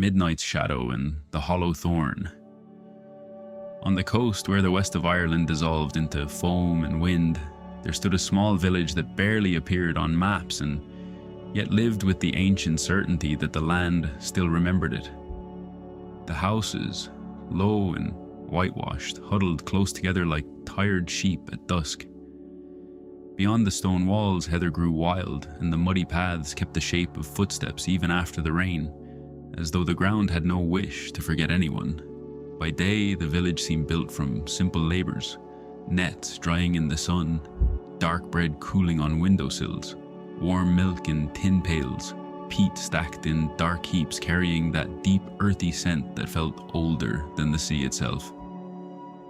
Midnight's Shadow, and the Hollow Thorn. On the coast where the west of Ireland dissolved into foam and wind, there stood a small village that barely appeared on maps and yet lived with the ancient certainty that the land still remembered it. The houses, low and whitewashed, huddled close together like tired sheep at dusk. Beyond the stone walls, heather grew wild, and the muddy paths kept the shape of footsteps even after the rain, as though the ground had no wish to forget anyone. By day, the village seemed built from simple labors, nets drying in the sun, dark bread cooling on windowsills, warm milk in tin pails, peat stacked in dark heaps carrying that deep earthy scent that felt older than the sea itself.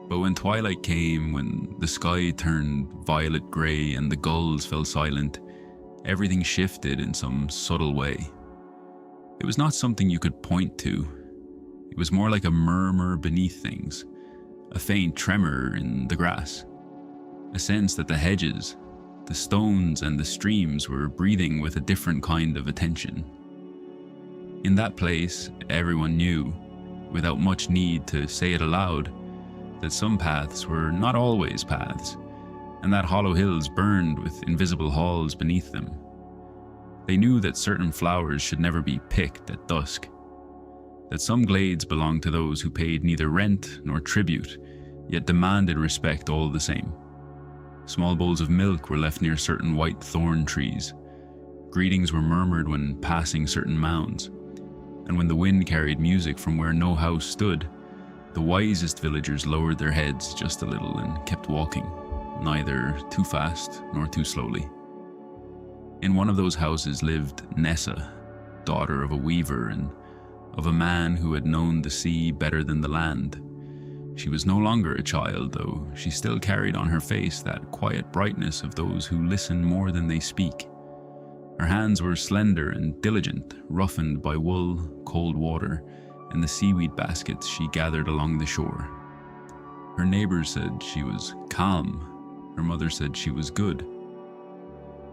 But when twilight came, when the sky turned violet grey and the gulls fell silent, everything shifted in some subtle way. It was not something you could point to. It was more like a murmur beneath things, a faint tremor in the grass, a sense that the hedges, the stones and the streams were breathing with a different kind of attention. In that place, everyone knew, without much need to say it aloud, that some paths were not always paths, and that hollow hills burned with invisible halls beneath them. They knew that certain flowers should never be picked at dusk, that some glades belonged to those who paid neither rent nor tribute, yet demanded respect all the same. Small bowls of milk were left near certain white thorn trees. Greetings were murmured when passing certain mounds, and when the wind carried music from where no house stood, the wisest villagers lowered their heads just a little and kept walking, neither too fast nor too slowly. In one of those houses lived Nessa, daughter of a weaver and of a man who had known the sea better than the land. She was no longer a child, though she still carried on her face that quiet brightness of those who listen more than they speak. Her hands were slender and diligent, roughened by wool, cold water, and the seaweed baskets she gathered along the shore. Her neighbors said she was calm. Her mother said she was good.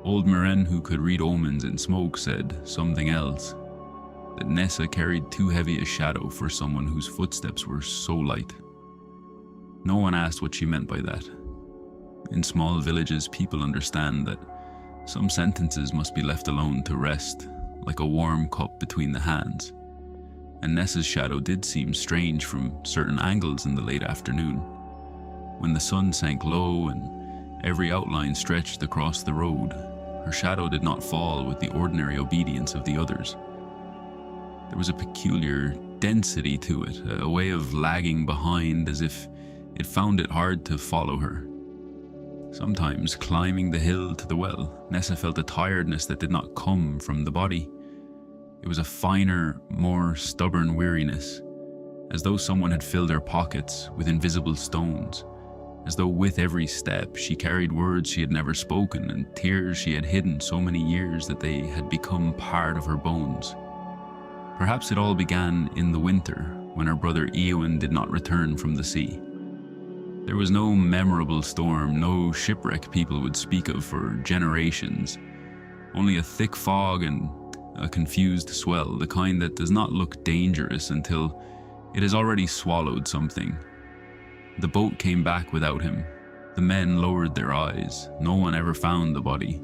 Old Maren, who could read omens in smoke, said something else, that Nessa carried too heavy a shadow for someone whose footsteps were so light. No one asked what she meant by that. In small villages, people understand that some sentences must be left alone to rest, like a warm cup between the hands. And Nessa's shadow did seem strange from certain angles in the late afternoon, when the sun sank low and every outline stretched across the road. Her shadow did not fall with the ordinary obedience of the others. There was a peculiar density to it, a way of lagging behind as if it found it hard to follow her. Sometimes, climbing the hill to the well, Nessa felt a tiredness that did not come from the body. It was a finer, more stubborn weariness, as though someone had filled her pockets with invisible stones, as though with every step she carried words she had never spoken and tears she had hidden so many years that they had become part of her bones. Perhaps it all began in the winter, when her brother Eowyn did not return from the sea. There was no memorable storm, no shipwreck people would speak of for generations, only a thick fog and a confused swell, the kind that does not look dangerous until it has already swallowed something. The boat came back without him. The men lowered their eyes. No one ever found the body.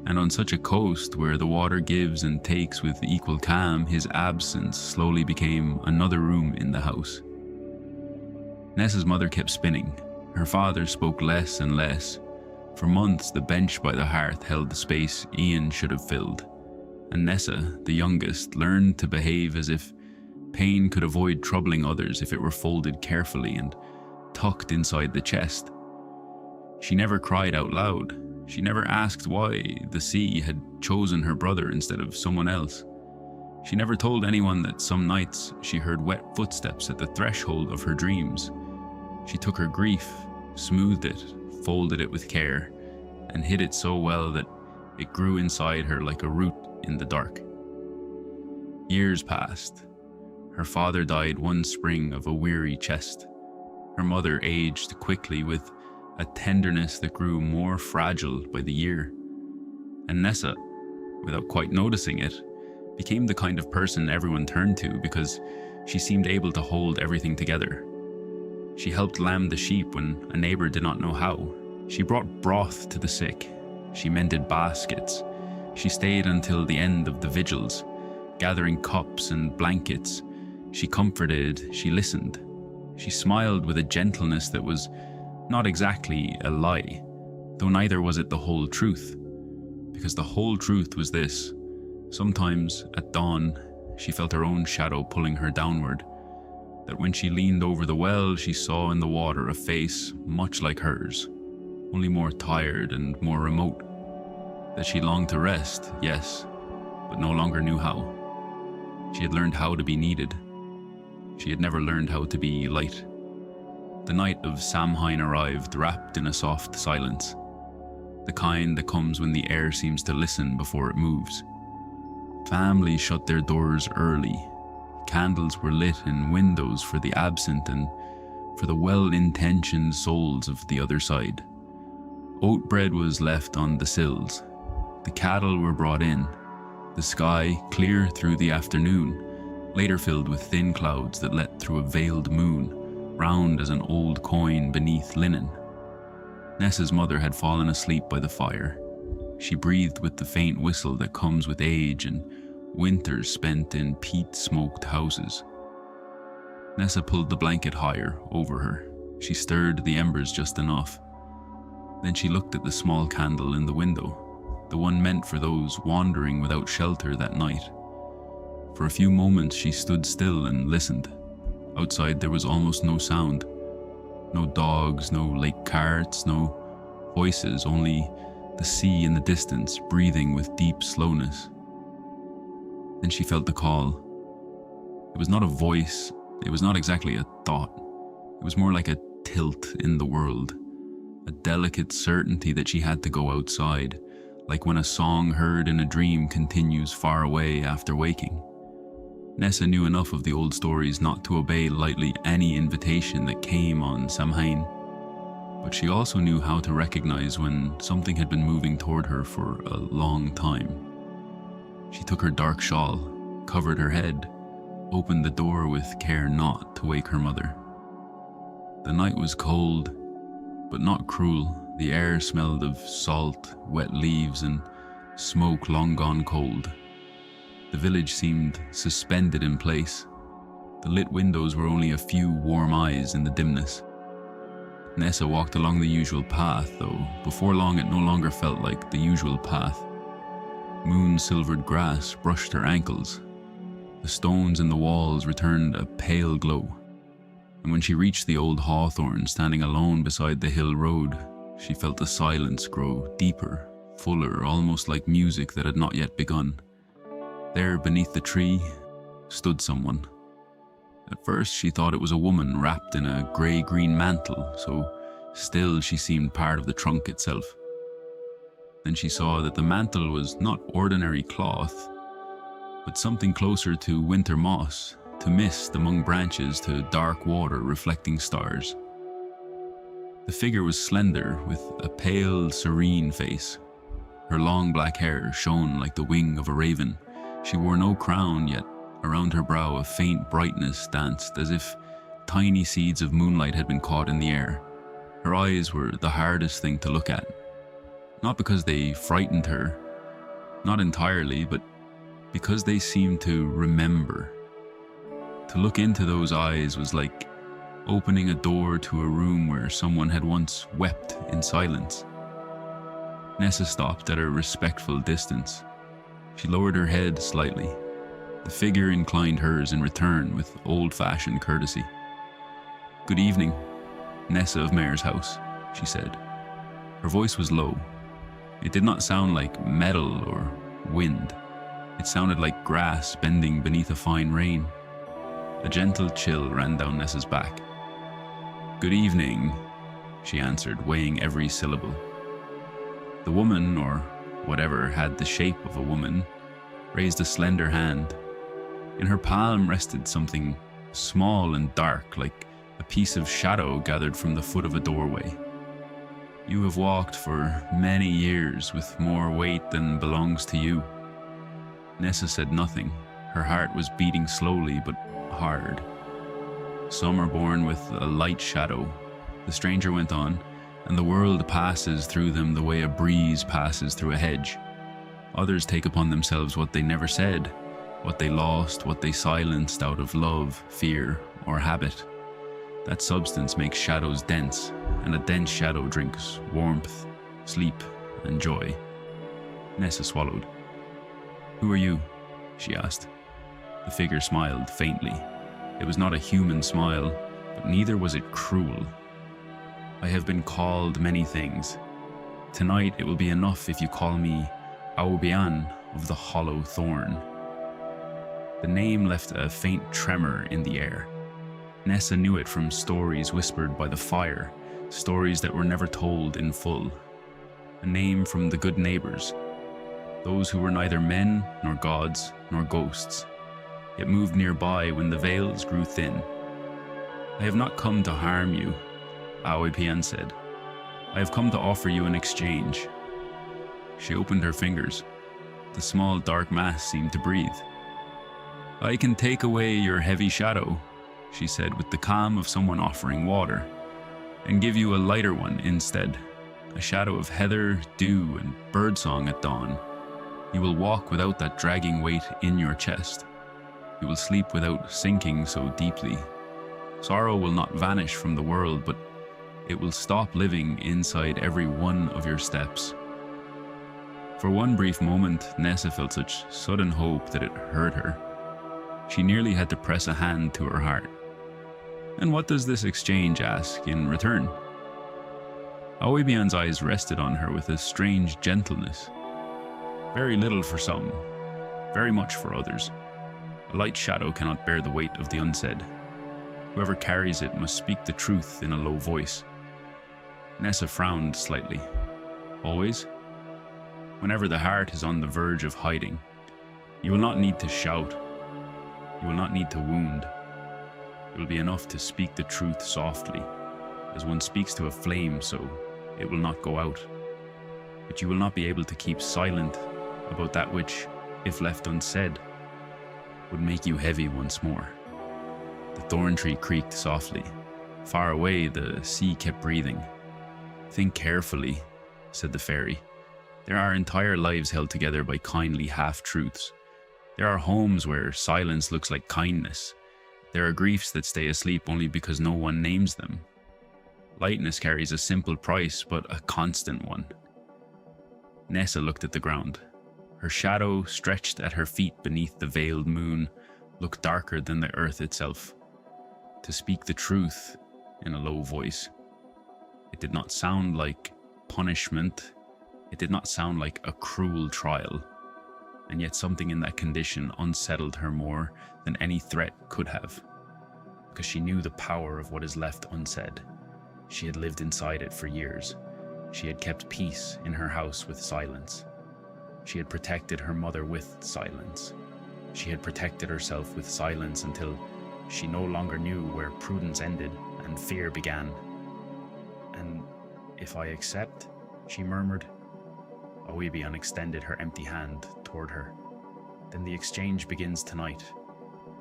And on such a coast where the water gives and takes with equal calm, his absence slowly became another room in the house. Nessa's mother kept spinning. Her father spoke less and less. For months, the bench by the hearth held the space Ian should have filled. And Nessa, the youngest, learned to behave as if pain could avoid troubling others if it were folded carefully and tucked inside the chest. She never cried out loud. She never asked why the sea had chosen her brother instead of someone else. She never told anyone that some nights she heard wet footsteps at the threshold of her dreams. She took her grief, smoothed it, folded it with care, and hid it so well that it grew inside her like a root in the dark. Years passed. Her father died one spring of a weary chest. Her mother aged quickly with a tenderness that grew more fragile by the year. And Nessa, without quite noticing it, became the kind of person everyone turned to because she seemed able to hold everything together. She helped lamb the sheep when a neighbor did not know how. She brought broth to the sick. She mended baskets. She stayed until the end of the vigils, gathering cups and blankets. She comforted, she listened. She smiled with a gentleness that was not exactly a lie, though neither was it the whole truth. Because the whole truth was this: sometimes at dawn, she felt her own shadow pulling her downward, that when she leaned over the well, she saw in the water a face much like hers, only more tired and more remote. That she longed to rest, yes, but no longer knew how. She had learned how to be needed. She had never learned how to be light. The night of Samhain arrived, wrapped in a soft silence, the kind that comes when the air seems to listen before it moves. Families shut their doors early. Candles were lit in windows for the absent and for the well-intentioned souls of the other side. Oat bread was left on the sills. The cattle were brought in. The sky, clear through the afternoon, later filled with thin clouds that let through a veiled moon, round as an old coin beneath linen. Nessa's mother had fallen asleep by the fire. She breathed with the faint whistle that comes with age and winters spent in peat-smoked houses. Nessa pulled the blanket higher over her. She stirred the embers just enough. Then she looked at the small candle in the window, the one meant for those wandering without shelter that night. For a few moments she stood still and listened. Outside there was almost no sound. No dogs, no lake carts, no voices, only the sea in the distance, breathing with deep slowness. Then she felt the call. It was not a voice, it was not exactly a thought. It was more like a tilt in the world, a delicate certainty that she had to go outside, like when a song heard in a dream continues far away after waking. Nessa knew enough of the old stories not to obey lightly any invitation that came on Samhain, but she also knew how to recognize when something had been moving toward her for a long time. She took her dark shawl, covered her head, opened the door with care not to wake her mother. The night was cold, but not cruel. The air smelled of salt, wet leaves, and smoke long gone cold. The village seemed suspended in place. The lit windows were only a few warm eyes in the dimness. Nessa walked along the usual path, though before long it no longer felt like the usual path. Moon-silvered grass brushed her ankles. The stones in the walls returned a pale glow. And when she reached the old hawthorn standing alone beside the hill road, she felt the silence grow deeper, fuller, almost like music that had not yet begun. There, beneath the tree, stood someone. At first, she thought it was a woman wrapped in a grey-green mantle, so still she seemed part of the trunk itself. Then she saw that the mantle was not ordinary cloth, but something closer to winter moss, to mist among branches, to dark water reflecting stars. The figure was slender, with a pale, serene face. Her long black hair shone like the wing of a raven. She wore no crown, yet around her brow a faint brightness danced, as if tiny seeds of moonlight had been caught in the air. Her eyes were the hardest thing to look at. Not because they frightened her, not entirely, but because they seemed to remember. To look into those eyes was like opening a door to a room where someone had once wept in silence. Nessa stopped at a respectful distance. She lowered her head slightly. The figure inclined hers in return with old-fashioned courtesy. "Good evening, Nessa of Mayor's House," she said. Her voice was low. It did not sound like metal or wind. It sounded like grass bending beneath a fine rain. A gentle chill ran down Nessa's back. "Good evening," she answered, weighing every syllable. The woman, or whatever had the shape of a woman, raised a slender hand. In her palm rested something small and dark, like a piece of shadow gathered from the foot of a doorway. "You have walked for many years with more weight than belongs to you." Nessa said nothing. Her heart was beating slowly but hard. Some are born with a light shadow, the stranger went on, and the world passes through them the way a breeze passes through a hedge. Others take upon themselves what they never said, what they lost, what they silenced out of love, fear, or habit. That substance makes shadows dense, and a dense shadow drinks warmth, sleep, and joy. Nessa swallowed. "Who are you?" she asked. The figure smiled faintly. It was not a human smile, but neither was it cruel. "I have been called many things. Tonight it will be enough if you call me Aobian of the Hollow Thorn." The name left a faint tremor in the air. Nessa knew it from stories whispered by the fire, stories that were never told in full. A name from the good neighbors, those who were neither men nor gods nor ghosts. It moved nearby when the veils grew thin. "I have not come to harm you," Aobian said. "I have come to offer you an exchange." She opened her fingers. The small dark mass seemed to breathe. "I can take away your heavy shadow," she said with the calm of someone offering water, "and give you a lighter one instead, a shadow of heather, dew, and birdsong at dawn. You will walk without that dragging weight in your chest. You will sleep without sinking so deeply. Sorrow will not vanish from the world, but it will stop living inside every one of your steps." For one brief moment, Nessa felt such sudden hope that it hurt her. She nearly had to press a hand to her heart. "And what does this exchange ask in return?" Aobian's eyes rested on her with a strange gentleness. "Very little for some, very much for others. A light shadow cannot bear the weight of the unsaid. Whoever carries it must speak the truth in a low voice." Nessa frowned slightly. "Always?" "Whenever the heart is on the verge of hiding. You will not need to shout. You will not need to wound. It will be enough to speak the truth softly, as one speaks to a flame, so it will not go out. But you will not be able to keep silent about that which, if left unsaid, would make you heavy once more." The thorn tree creaked softly. Far away, the sea kept breathing. "Think carefully," said the fairy. "There are entire lives held together by kindly half-truths. There are homes where silence looks like kindness. There are griefs that stay asleep only because no one names them. Lightness carries a simple price, but a constant one." Nessa looked at the ground. Her shadow, stretched at her feet beneath the veiled moon, looked darker than the earth itself. To speak the truth in a low voice. It did not sound like punishment. It did not sound like a cruel trial. And yet something in that condition unsettled her more than any threat could have. Because she knew the power of what is left unsaid. She had lived inside it for years. She had kept peace in her house with silence. She had protected her mother with silence. She had protected herself with silence until she no longer knew where prudence ended and fear began. "And if I accept," she murmured. Aobian extended her empty hand toward her. "Then the exchange begins tonight,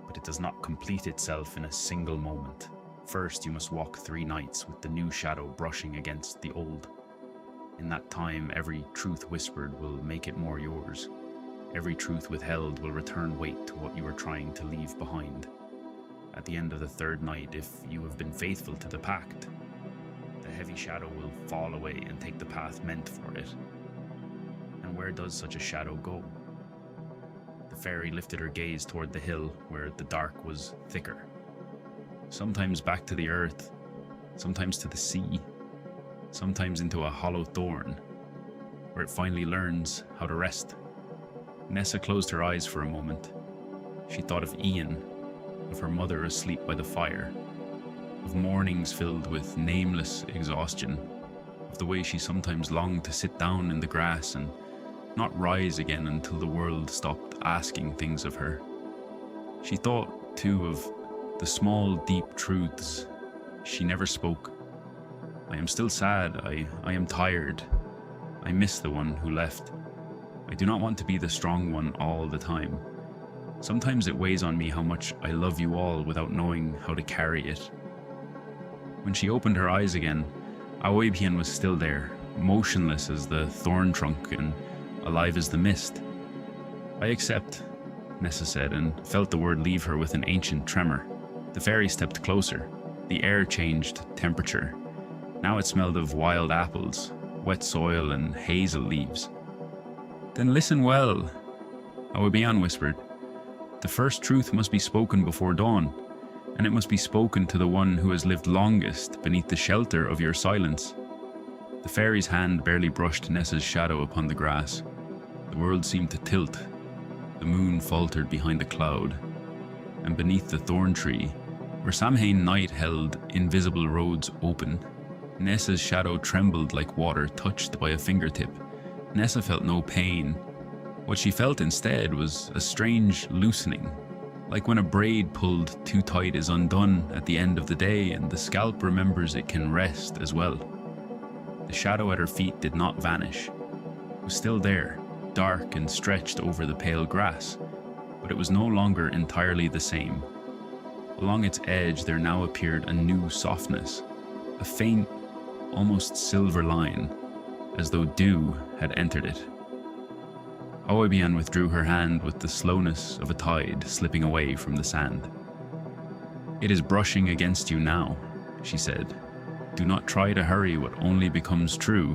but it does not complete itself in a single moment. First, you must walk 3 nights with the new shadow brushing against the old. In that time, every truth whispered will make it more yours. Every truth withheld will return weight to what you are trying to leave behind. At the end of the 3rd night, if you have been faithful to the pact, the heavy shadow will fall away and take the path meant for it. And where does such a shadow go?" The fairy lifted her gaze toward the hill where the dark was thicker. "Sometimes back to the earth, sometimes to the sea, sometimes into a hollow thorn, where it finally learns how to rest." Nessa closed her eyes for a moment. She thought of Ian, of her mother asleep by the fire, of mornings filled with nameless exhaustion, of the way she sometimes longed to sit down in the grass and not rise again until the world stopped asking things of her. She thought, too, of the small, deep truths she never spoke. "I am still sad. I am tired. I miss the one who left. I do not want to be the strong one all the time. Sometimes it weighs on me how much I love you all without knowing how to carry it." When she opened her eyes again, Aoibian was still there, motionless as the thorn trunk and alive as the mist. "I accept," Nessa said, and felt the word leave her with an ancient tremor. The fairy stepped closer. The air changed temperature. Now it smelled of wild apples, wet soil, and hazel leaves. "Then listen well," Aoibian whispered. "The first truth must be spoken before dawn, and it must be spoken to the one who has lived longest beneath the shelter of your silence." The fairy's hand barely brushed Nessa's shadow upon the grass. The world seemed to tilt. The moon faltered behind a cloud, and beneath the thorn tree, where Samhain night held invisible roads open, Nessa's shadow trembled like water touched by a fingertip. Nessa felt no pain. What she felt instead was a strange loosening, like when a braid pulled too tight is undone at the end of the day and the scalp remembers it can rest as well. The shadow at her feet did not vanish. It was still there, dark and stretched over the pale grass, but it was no longer entirely the same. Along its edge there now appeared a new softness, a faint, almost silver line, as though dew had entered it. Aoibian withdrew her hand with the slowness of a tide slipping away from the sand. "It is brushing against you now," she said. "Do not try to hurry what only becomes true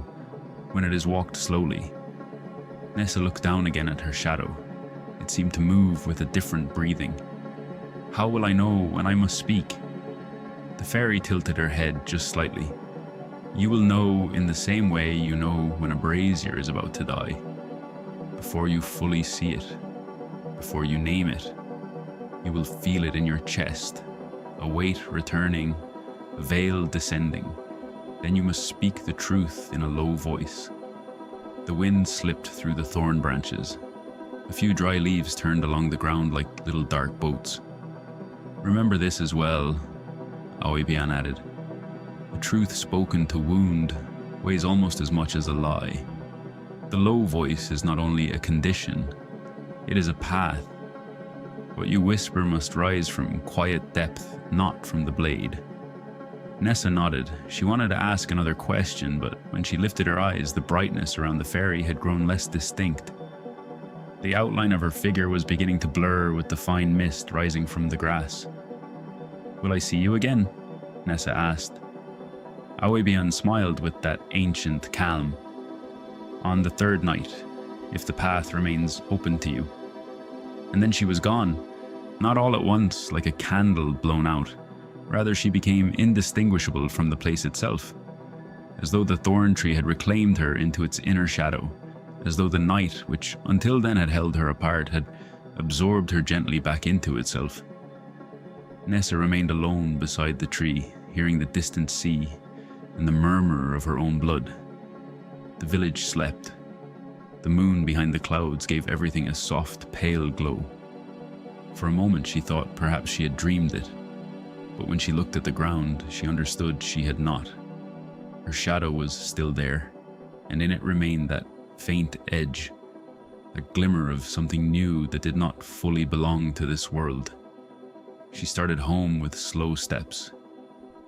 when it is walked slowly." Nessa looked down again at her shadow. It seemed to move with a different breathing. "How will I know when I must speak?" The fairy tilted her head just slightly. "You will know in the same way you know when a brazier is about to die. Before you fully see it, before you name it, you will feel it in your chest, a weight returning, a veil descending. Then you must speak the truth in a low voice." The wind slipped through the thorn branches. A few dry leaves turned along the ground like little dark boats. "Remember this as well," Aoibian added. "A truth spoken to wound weighs almost as much as a lie. The low voice is not only a condition, it is a path. What you whisper must rise from quiet depth, not from the blade." Nessa nodded. She wanted to ask another question, but when she lifted her eyes, the brightness around the fairy had grown less distinct. The outline of her figure was beginning to blur with the fine mist rising from the grass. "Will I see you again?" Nessa asked. Aoibian smiled with that ancient calm. "On the third night, if the path remains open to you." And then she was gone, not all at once like a candle blown out. Rather, she became indistinguishable from the place itself, as though the thorn tree had reclaimed her into its inner shadow, as though the night, which until then had held her apart, had absorbed her gently back into itself. Nessa remained alone beside the tree, hearing the distant sea and the murmur of her own blood. The village slept. The moon behind the clouds gave everything a soft, pale glow. For a moment she thought perhaps she had dreamed it, but when she looked at the ground, she understood she had not. Her shadow was still there, and in it remained that faint edge, a glimmer of something new that did not fully belong to this world. She started home with slow steps.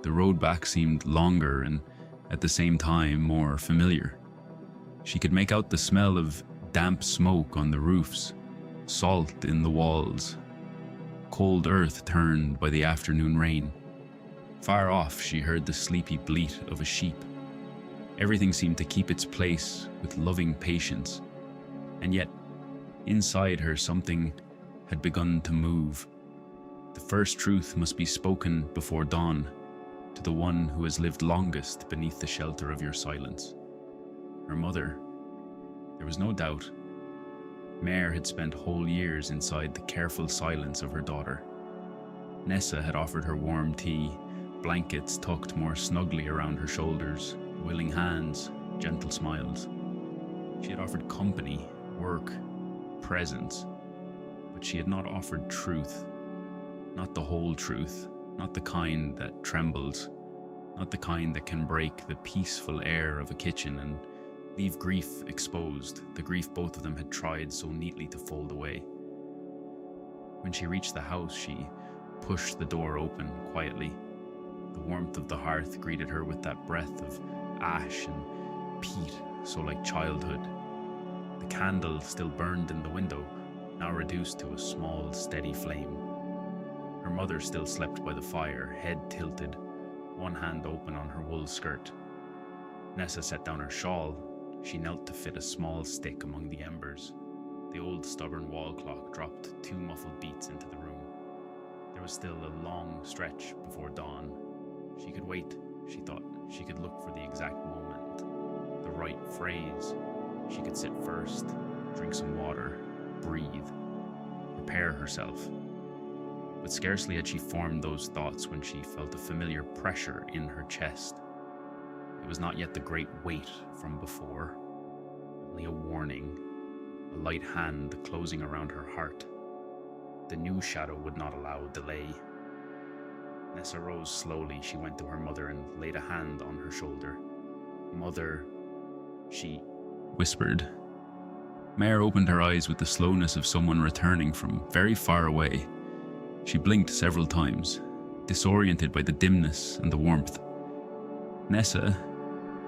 The road back seemed longer and, at the same time, more familiar. She could make out the smell of damp smoke on the roofs, salt in the walls, cold earth turned by the afternoon rain. Far off, she heard the sleepy bleat of a sheep. Everything seemed to keep its place with loving patience, and yet, inside her, something had begun to move. The first truth must be spoken before dawn, to the one who has lived longest beneath the shelter of your silence. Her mother. There was no doubt. Mare had spent whole years inside the careful silence of her daughter. Nessa had offered her warm tea, blankets tucked more snugly around her shoulders, willing hands, gentle smiles. She had offered company, work, presence, but she had not offered truth. Not the whole truth, not the kind that trembles, not the kind that can break the peaceful air of a kitchen and Leave grief exposed, the grief both of them had tried so neatly to fold away. When she reached the house, she pushed the door open quietly. The warmth of the hearth greeted her with that breath of ash and peat, so like childhood. The candle still burned in the window, now reduced to a small, steady flame. Her mother still slept by the fire, head tilted, one hand open on her wool skirt. Nessa set down her shawl. She knelt to fit a small stick among the embers. The old stubborn wall clock dropped 2 muffled beats into the room. There was still a long stretch before dawn. She could wait, she thought. She could look for the exact moment, the right phrase. She could sit first, drink some water, breathe, prepare herself. But scarcely had she formed those thoughts when she felt a familiar pressure in her chest. It was not yet the great weight from before, only a warning, a light hand closing around her heart. The new shadow would not allow delay. Nessa rose slowly. She went to her mother and laid a hand on her shoulder. "Mother," she whispered. Mare opened her eyes with the slowness of someone returning from very far away. She blinked several times, disoriented by the dimness and the warmth. "Nessa,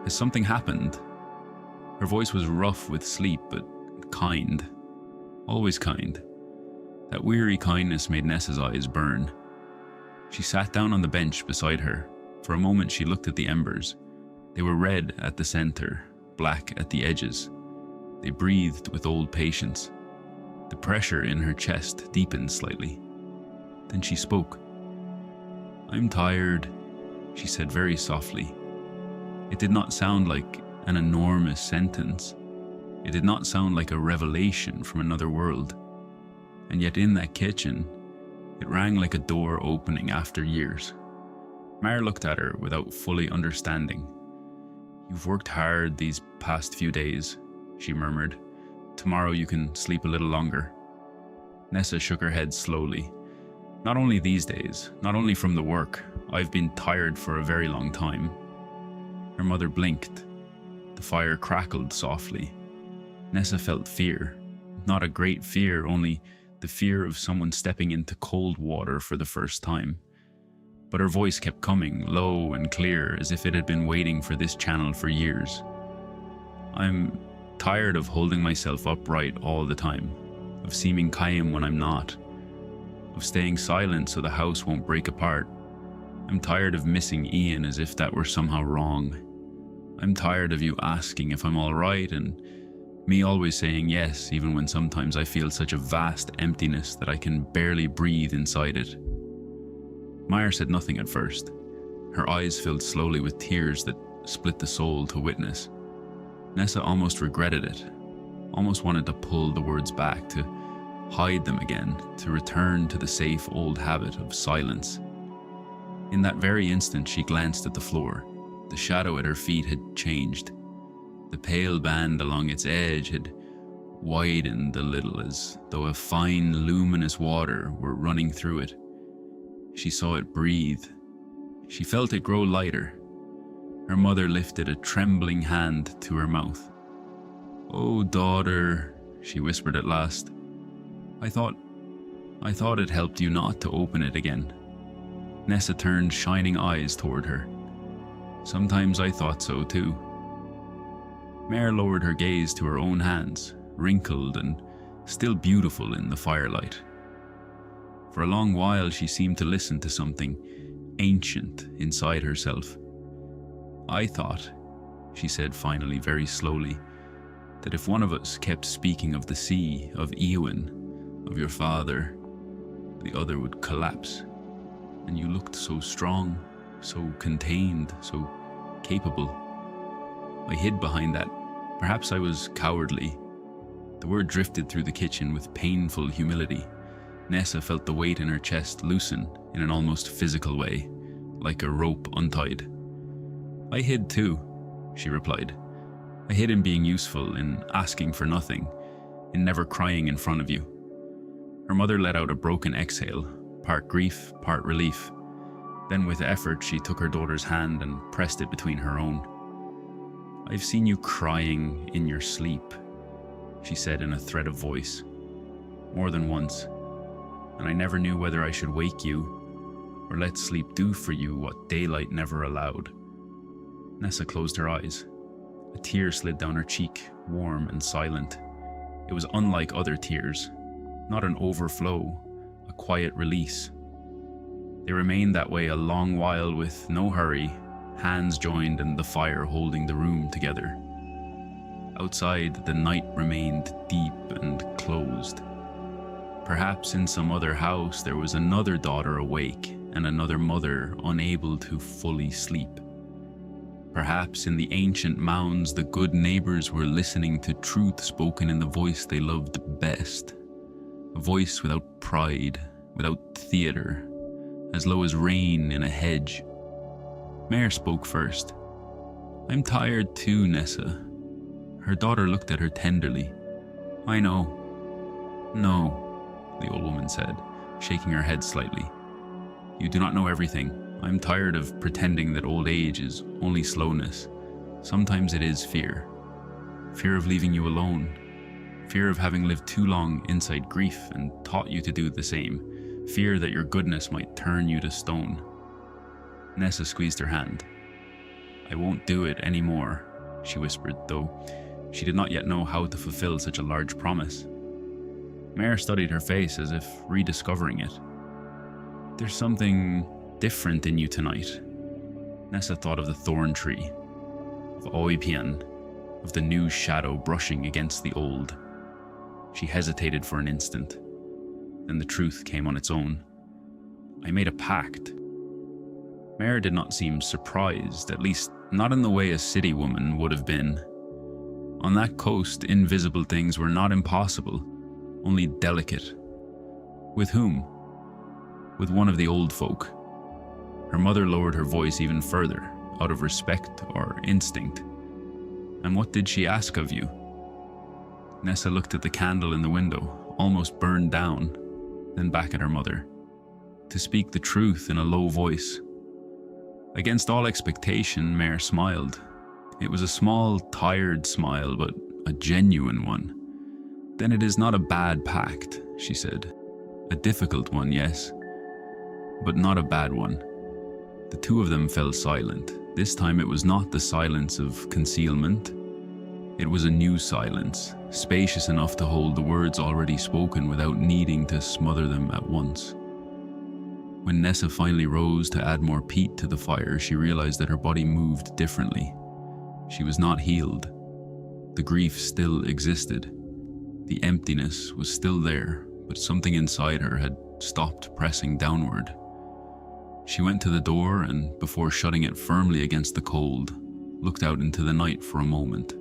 has something happened?" Her voice was rough with sleep, but kind. Always kind. That weary kindness made Nessa's eyes burn. She sat down on the bench beside her. For a moment she looked at the embers. They were red at the center, black at the edges. They breathed with old patience. The pressure in her chest deepened slightly. Then she spoke. "I'm tired," she said very softly. It did not sound like an enormous sentence. It did not sound like a revelation from another world. And yet in that kitchen, it rang like a door opening after years. Mare looked at her without fully understanding. "You've worked hard these past few days," she murmured. "Tomorrow you can sleep a little longer." Nessa shook her head slowly. "Not only these days, not only from the work. I've been tired for a very long time." Her mother blinked. The fire crackled softly. Nessa felt fear. Not a great fear, only the fear of someone stepping into cold water for the first time. But her voice kept coming, low and clear, as if it had been waiting for this channel for years. "I'm tired of holding myself upright all the time, of seeming calm when I'm not, of staying silent so the house won't break apart. I'm tired of missing Ian as if that were somehow wrong. I'm tired of you asking if I'm all right and me always saying yes, even when sometimes I feel such a vast emptiness that I can barely breathe inside it." Meyer said nothing at first. Her eyes filled slowly with tears that split the soul to witness. Nessa almost regretted it, almost wanted to pull the words back, to hide them again, to return to the safe old habit of silence. In that very instant, she glanced at the floor. The shadow at her feet had changed. The pale band along its edge had widened a little, as though a fine, luminous water were running through it. She saw it breathe. She felt it grow lighter. Her mother lifted a trembling hand to her mouth. "Oh, daughter," she whispered at last. I thought it helped you not to open it again." Nessa turned shining eyes toward her. "Sometimes I thought so too." Mare lowered her gaze to her own hands, wrinkled and still beautiful in the firelight. For a long while she seemed to listen to something ancient inside herself. "I thought," she said finally very slowly, "that if one of us kept speaking of the sea, of Eowyn, of your father, the other would collapse. And you looked so strong, so contained, so capable. I hid behind that. Perhaps I was cowardly." The word drifted through the kitchen with painful humility. Nessa felt the weight in her chest loosen in an almost physical way, like a rope untied. "I hid too," she replied. "I hid in being useful, in asking for nothing, in never crying in front of you." Her mother let out a broken exhale, part grief, part relief. Then with effort she took her daughter's hand and pressed it between her own. "I've seen you crying in your sleep," she said in a thread of voice, "more than once, and I never knew whether I should wake you or let sleep do for you what daylight never allowed." Nessa closed her eyes. A tear slid down her cheek, warm and silent. It was unlike other tears, not an overflow, a quiet release. They remained that way a long while with no hurry, hands joined and the fire holding the room together. Outside, the night remained deep and closed. Perhaps in some other house there was another daughter awake and another mother unable to fully sleep. Perhaps in the ancient mounds the good neighbors were listening to truth spoken in the voice they loved best. A voice without pride, without theatre, as low as rain in a hedge. Mare spoke first. "I'm tired too, Nessa." Her daughter looked at her tenderly. "I know." "No," the old woman said, shaking her head slightly. "You do not know everything. I'm tired of pretending that old age is only slowness. Sometimes it is fear. Fear of leaving you alone. Fear of having lived too long inside grief and taught you to do the same. Fear that your goodness might turn you to stone." Nessa squeezed her hand. "I won't do it anymore," she whispered, though she did not yet know how to fulfill such a large promise. Mare studied her face as if rediscovering it. "There's something different in you tonight." Nessa thought of the thorn tree, of Oipian, of the new shadow brushing against the old. She hesitated for an instant. Then the truth came on its own. "I made a pact." Mare did not seem surprised, at least not in the way a city woman would have been. On that coast, invisible things were not impossible, only delicate. With whom? With one of the old folk. Her mother lowered her voice even further, out of respect or instinct. "And what did she ask of you?" Nessa looked at the candle in the window, almost burned down, then back at her mother. To speak the truth in a low voice. Against all expectation, Mare smiled. It was a small, tired smile, but a genuine one. "Then it is not a bad pact," she said. "A difficult one, yes, but not a bad one." The two of them fell silent. This time it was not the silence of concealment. It was a new silence, spacious enough to hold the words already spoken without needing to smother them at once. When Nessa finally rose to add more peat to the fire, she realized that her body moved differently. She was not healed. The grief still existed. The emptiness was still there, but something inside her had stopped pressing downward. She went to the door and, before shutting it firmly against the cold, looked out into the night for a moment.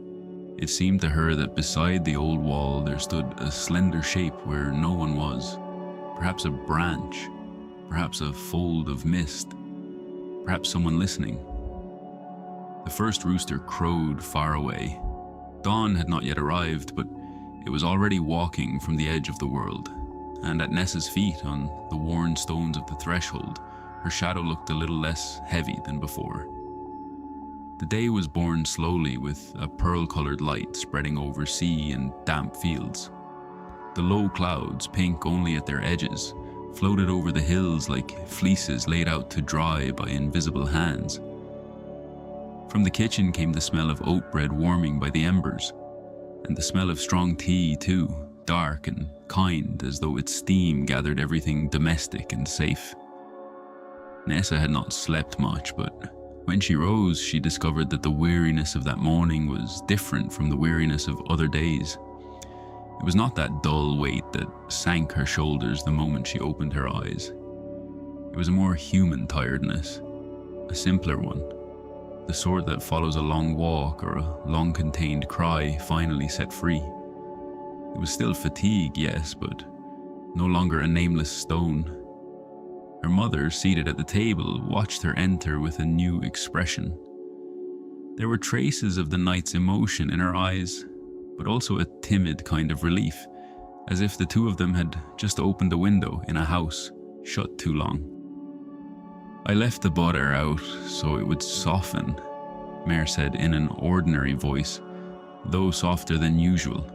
It seemed to her that beside the old wall there stood a slender shape where no one was. Perhaps a branch, perhaps a fold of mist, perhaps someone listening. The first rooster crowed far away. Dawn had not yet arrived, but it was already walking from the edge of the world, and at Nessa's feet, on the worn stones of the threshold, her shadow looked a little less heavy than before. The day was born slowly, with a pearl-colored light spreading over sea and damp fields. The low clouds, pink only at their edges, floated over the hills like fleeces laid out to dry by invisible hands. From the kitchen came the smell of oat bread warming by the embers, and the smell of strong tea too, dark and kind, as though its steam gathered everything domestic and safe. Nessa had not slept much, but when she rose, she discovered that the weariness of that morning was different from the weariness of other days. It was not that dull weight that sank her shoulders the moment she opened her eyes. It was a more human tiredness, a simpler one, the sort that follows a long walk or a long-contained cry finally set free. It was still fatigue, yes, but no longer a nameless stone. Her mother, seated at the table, watched her enter with a new expression. There were traces of the night's emotion in her eyes, but also a timid kind of relief, as if the two of them had just opened a window in a house shut too long. "I left the butter out so it would soften," Mare said in an ordinary voice, though softer than usual.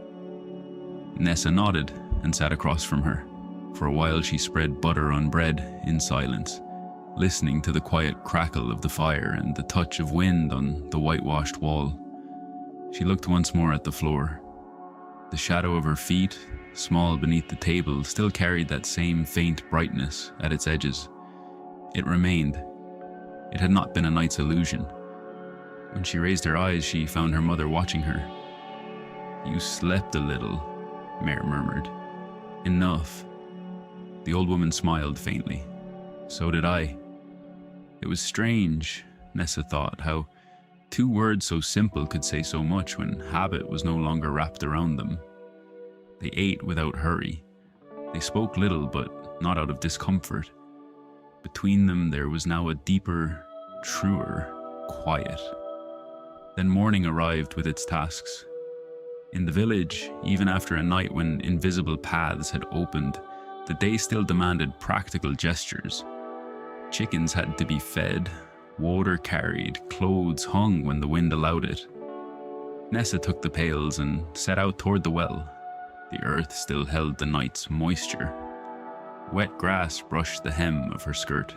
Nessa nodded and sat across from her. For a while she spread butter on bread in silence, listening to the quiet crackle of the fire and the touch of wind on the whitewashed wall. She looked once more at the floor. The shadow of her feet, small beneath the table, still carried that same faint brightness at its edges. It remained. It had not been a night's illusion. When she raised her eyes, she found her mother watching her. "You slept a little," Mare murmured. "Enough." The old woman smiled faintly. "So did I." It was strange, Nessa thought, how two words so simple could say so much when habit was no longer wrapped around them. They ate without hurry. They spoke little, but not out of discomfort. Between them there was now a deeper, truer quiet. Then morning arrived with its tasks. In the village, even after a night when invisible paths had opened, the day still demanded practical gestures. Chickens had to be fed, water carried, clothes hung when the wind allowed it. Nessa took the pails and set out toward the well. The earth still held the night's moisture. Wet grass brushed the hem of her skirt.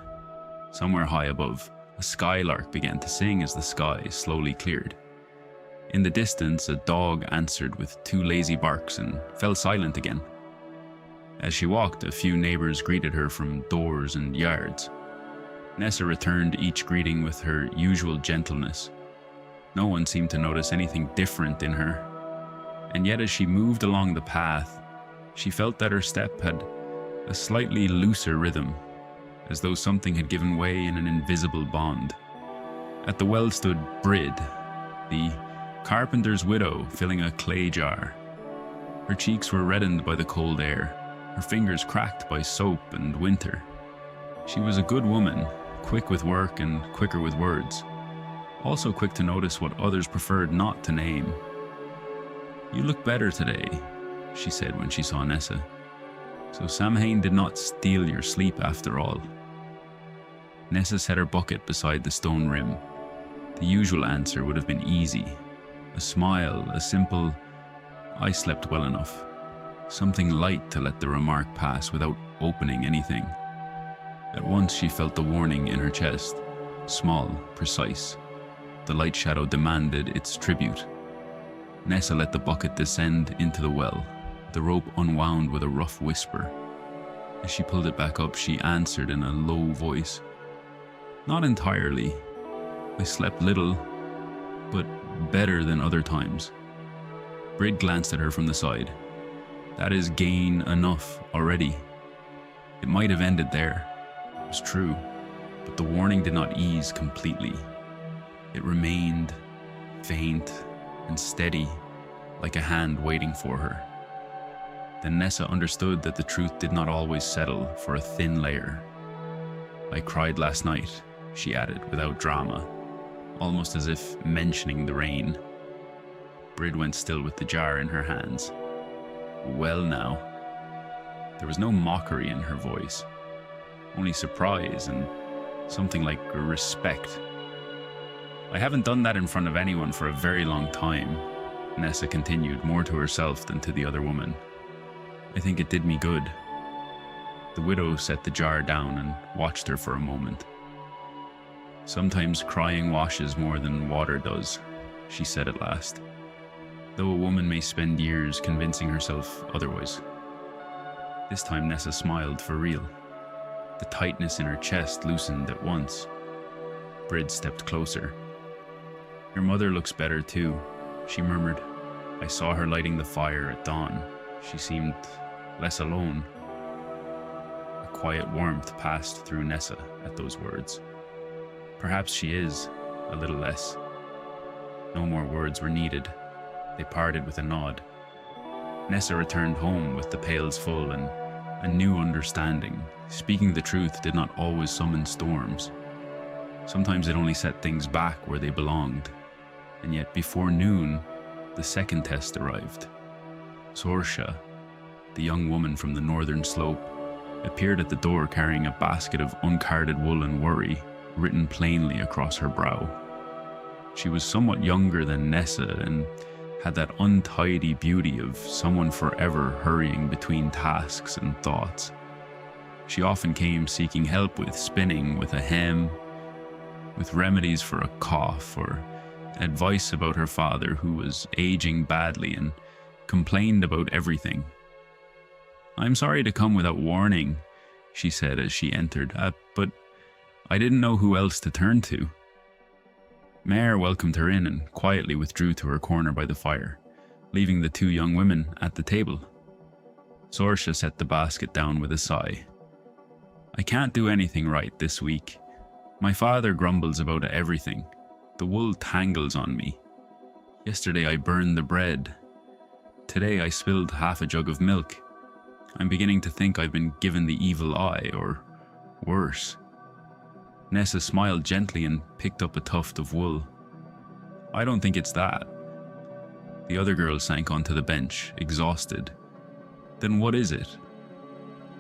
Somewhere high above, a skylark began to sing as the sky slowly cleared. In the distance, a dog answered with two lazy barks and fell silent again. As she walked, a few neighbors greeted her from doors and yards. Nessa returned each greeting with her usual gentleness. No one seemed to notice anything different in her. And yet as she moved along the path, she felt that her step had a slightly looser rhythm, as though something had given way in an invisible bond. At the well stood Brid, the carpenter's widow, filling a clay jar. Her cheeks were reddened by the cold air, her fingers cracked by soap and winter. She was a good woman, quick with work and quicker with words, also quick to notice what others preferred not to name. "You look better today," she said when she saw Nessa. "So Samhain did not steal your sleep after all." Nessa set her bucket beside the stone rim. The usual answer would have been easy. A smile, a simple, "I slept well enough." Something light to let the remark pass without opening anything. At once she felt the warning in her chest, small, precise. The light shadow demanded its tribute. Nessa let the bucket descend into the well. The rope unwound with a rough whisper. As she pulled it back up, she answered in a low voice, "Not entirely. I slept little, but better than other times." Brid glanced at her from the side. "That is gain enough already." It might have ended there. It was true, but the warning did not ease completely. It remained faint and steady, like a hand waiting for her. Then Nessa understood that the truth did not always settle for a thin layer. "I cried last night," she added without drama, almost as if mentioning the rain. Brid went still with the jar in her hands. "Well now." There was no mockery in her voice, only surprise and something like respect. "I haven't done that in front of anyone for a very long time," Nessa continued, more to herself than to the other woman. "I think it did me good." The widow set the jar down and watched her for a moment. "Sometimes crying washes more than water does," she said at last, though a woman may spend years convincing herself otherwise. This time Nessa smiled for real. The tightness in her chest loosened at once. Brid stepped closer. "Your mother looks better too," she murmured. "I saw her lighting the fire at dawn. She seemed less alone." A quiet warmth passed through Nessa at those words. Perhaps she is, a little less. No more words were needed. They parted with a nod. Nessa returned home with the pails full and a new understanding. Speaking the truth did not always summon storms. Sometimes it only set things back where they belonged. And yet before noon, the second test arrived. Sorsha, the young woman from the northern slope, appeared at the door carrying a basket of uncarded wool and worry written plainly across her brow. She was somewhat younger than Nessa and had that untidy beauty of someone forever hurrying between tasks and thoughts. She often came seeking help with spinning, with a hem, with remedies for a cough, or advice about her father who was aging badly and complained about everything. "I'm sorry to come without warning," she said as she entered, but I didn't know who else to turn to." Mare welcomed her in and quietly withdrew to her corner by the fire, leaving the two young women at the table. Saoirse set the basket down with a sigh. "I can't do anything right this week. My father grumbles about everything. The wool tangles on me. Yesterday I burned the bread. Today I spilled half a jug of milk. I'm beginning to think I've been given the evil eye, or worse." Nessa smiled gently and picked up a tuft of wool. "I don't think it's that." The other girl sank onto the bench, exhausted. "Then what is it?"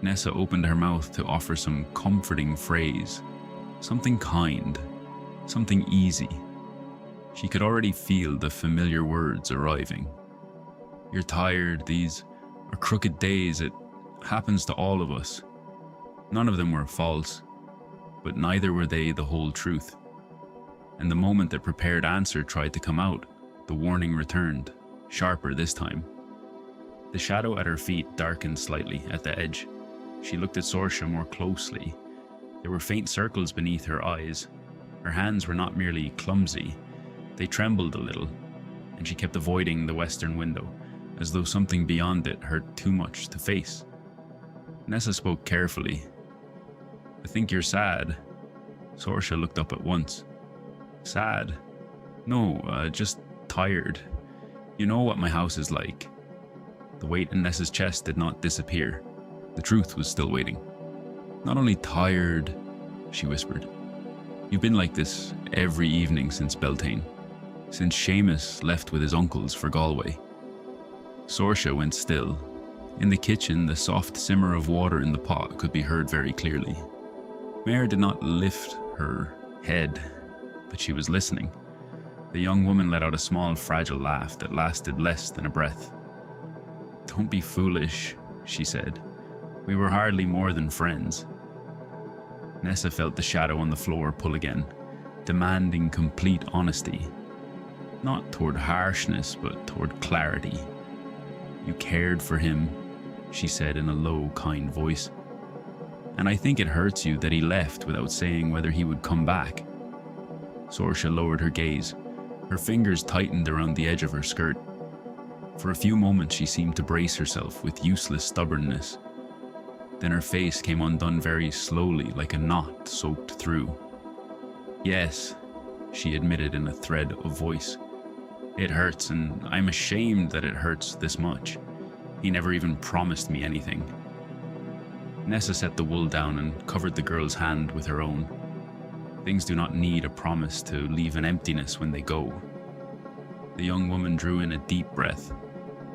Nessa opened her mouth to offer some comforting phrase, something kind, something easy. She could already feel the familiar words arriving. "You're tired, these are crooked days, it happens to all of us." None of them were false, but neither were they the whole truth. And the moment the prepared answer tried to come out, the warning returned, sharper this time. The shadow at her feet darkened slightly at the edge. She looked at Saoirse more closely. There were faint circles beneath her eyes. Her hands were not merely clumsy, they trembled a little, and she kept avoiding the western window, as though something beyond it hurt too much to face. Nessa spoke carefully. "I think you're sad." Saoirse looked up at once. "Sad? No, just tired. You know what my house is like." The weight in Nessa's chest did not disappear. The truth was still waiting. "Not only tired," she whispered. "You've been like this every evening since Beltane, since Seamus left with his uncles for Galway." Saoirse went still. In the kitchen, the soft simmer of water in the pot could be heard very clearly. Mare did not lift her head, but she was listening. The young woman let out a small, fragile laugh that lasted less than a breath. "Don't be foolish," she said. "We were hardly more than friends." Nessa felt the shadow on the floor pull again, demanding complete honesty. Not toward harshness, but toward clarity. "You cared for him," she said in a low, kind voice. "And I think it hurts you that he left without saying whether he would come back." Saoirse lowered her gaze. Her fingers tightened around the edge of her skirt. For a few moments she seemed to brace herself with useless stubbornness. Then her face came undone very slowly, like a knot soaked through. "Yes," she admitted in a thread of voice. "It hurts, and I'm ashamed that it hurts this much. He never even promised me anything." Nessa set the wool down and covered the girl's hand with her own. Things do not need a promise to leave an emptiness when they go. The young woman drew in a deep breath,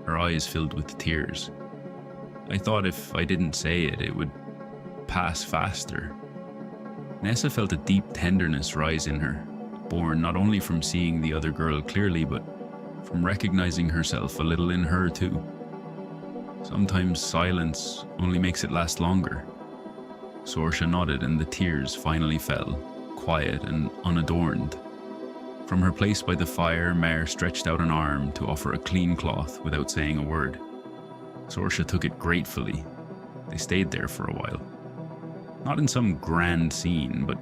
her eyes filled with tears. "I thought if I didn't say it, it would pass faster." Nessa felt a deep tenderness rise in her, born not only from seeing the other girl clearly, but from recognizing herself a little in her too. Sometimes silence only makes it last longer. Saoirse nodded and the tears finally fell, quiet and unadorned. From her place by the fire, Mare stretched out an arm to offer a clean cloth without saying a word. Saoirse took it gratefully. They stayed there for a while. Not in some grand scene, but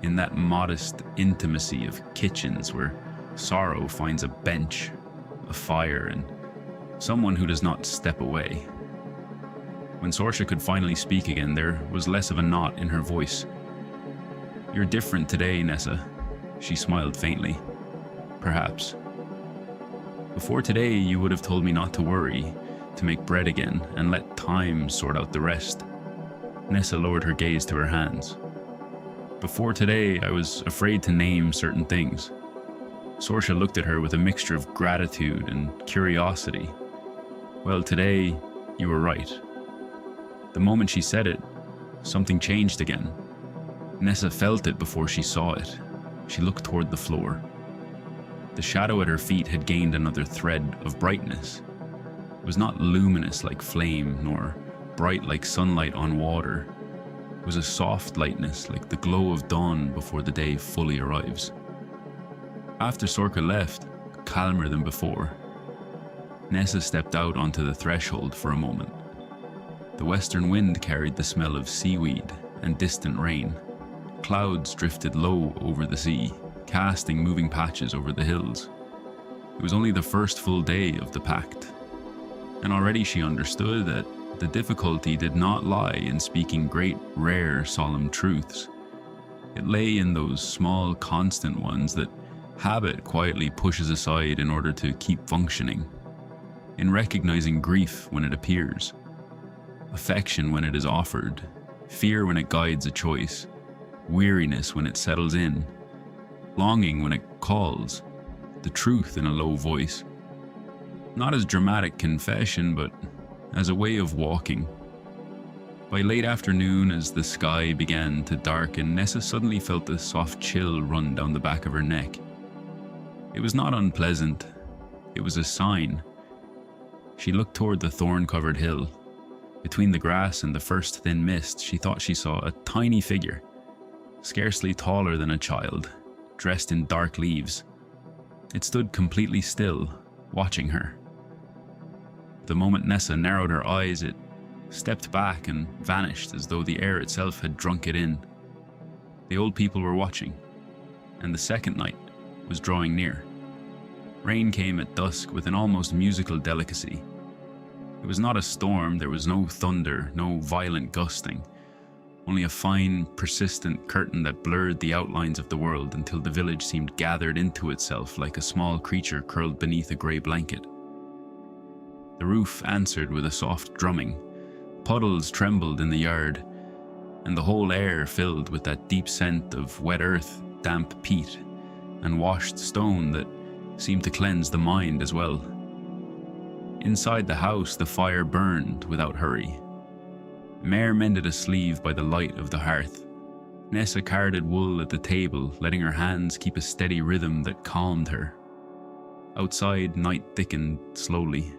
in that modest intimacy of kitchens where sorrow finds a bench, a fire, and someone who does not step away. When Saoirse could finally speak again, there was less of a knot in her voice. "You're different today, Nessa." She smiled faintly. "Perhaps. Before today, you would have told me not to worry, to make bread again, and let time sort out the rest." Nessa lowered her gaze to her hands. "Before today, I was afraid to name certain things." Saoirse looked at her with a mixture of gratitude and curiosity. "Well, today, you were right." The moment she said it, something changed again. Nessa felt it before she saw it. She looked toward the floor. The shadow at her feet had gained another thread of brightness. It was not luminous like flame, nor bright like sunlight on water. It was a soft lightness like the glow of dawn before the day fully arrives. After Sorka left, calmer than before, Nessa stepped out onto the threshold for a moment. The western wind carried the smell of seaweed and distant rain. Clouds drifted low over the sea, casting moving patches over the hills. It was only the first full day of the pact, and already she understood that the difficulty did not lie in speaking great, rare, solemn truths. It lay in those small, constant ones that habit quietly pushes aside in order to keep functioning. In recognizing grief when it appears, affection when it is offered, fear when it guides a choice, weariness when it settles in, longing when it calls, the truth in a low voice. Not as dramatic confession, but as a way of walking. By late afternoon, as the sky began to darken, Nessa suddenly felt a soft chill run down the back of her neck. It was not unpleasant. It was a sign. She looked toward the thorn-covered hill. Between the grass and the first thin mist, she thought she saw a tiny figure, scarcely taller than a child, dressed in dark leaves. It stood completely still, watching her. The moment Nessa narrowed her eyes, it stepped back and vanished as though the air itself had drunk it in. The old people were watching, and the second night was drawing near. Rain came at dusk with an almost musical delicacy. It was not a storm, there was no thunder, no violent gusting, only a fine, persistent curtain that blurred the outlines of the world until the village seemed gathered into itself like a small creature curled beneath a grey blanket. The roof answered with a soft drumming. Puddles trembled in the yard, and the whole air filled with that deep scent of wet earth, damp peat, and washed stone that seemed to cleanse the mind as well. Inside the house, the fire burned without hurry. Mare mended a sleeve by the light of the hearth. Nessa carded wool at the table, letting her hands keep a steady rhythm that calmed her. Outside, night thickened slowly.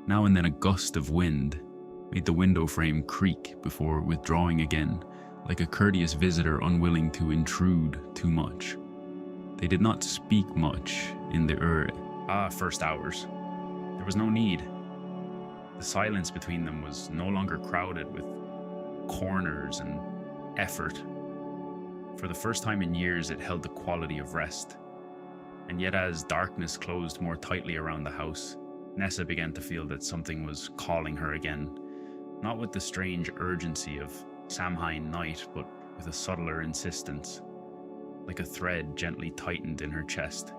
Now and then a gust of wind made the window frame creak before withdrawing again, like a courteous visitor unwilling to intrude too much. They did not speak much in the first hours. There was no need. The silence between them was no longer crowded with corners and effort. For the first time in years, it held the quality of rest. And yet as darkness closed more tightly around the house, Nessa began to feel that something was calling her again, not with the strange urgency of Samhain night, but with a subtler insistence, like a thread gently tightened in her chest,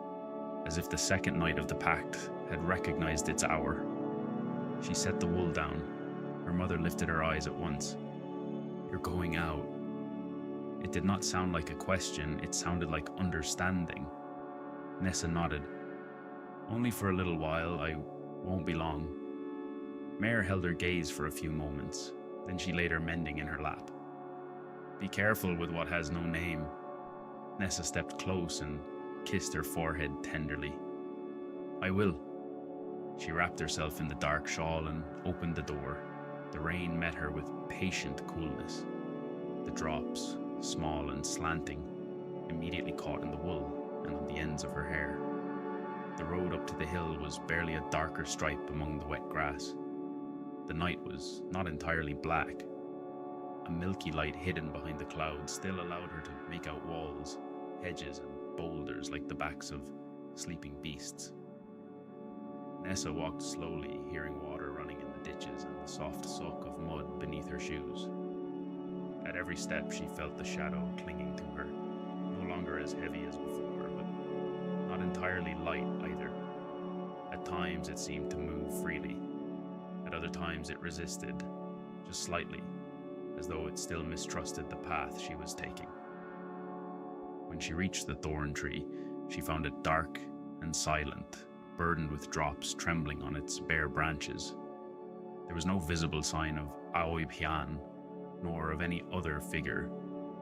as if the second night of the pact had recognized its hour. She set the wool down. Her mother lifted her eyes at once. "You're going out." It did not sound like a question, it sounded like understanding. Nessa nodded. "Only for a little while, I won't be long." Mare held her gaze for a few moments, then she laid her mending in her lap. "Be careful with what has no name." Nessa stepped close and kissed her forehead tenderly. "I will." She wrapped herself in the dark shawl and opened the door. The rain met her with patient coolness. The drops, small and slanting, immediately caught in the wool and on the ends of her hair. The road up to the hill was barely a darker stripe among the wet grass. The night was not entirely black. A milky light hidden behind the clouds still allowed her to make out walls, hedges, and boulders like the backs of sleeping beasts. Nessa walked slowly, hearing water running in the ditches and the soft sock of mud beneath her shoes. At every step she felt the shadow clinging to her, no longer as heavy as before, but not entirely light either. At times it seemed to move freely. At other times it resisted, just slightly, as though it still mistrusted the path she was taking. When she reached the thorn tree, she found it dark and silent, burdened with drops trembling on its bare branches. There was no visible sign of Aoi Pian, nor of any other figure,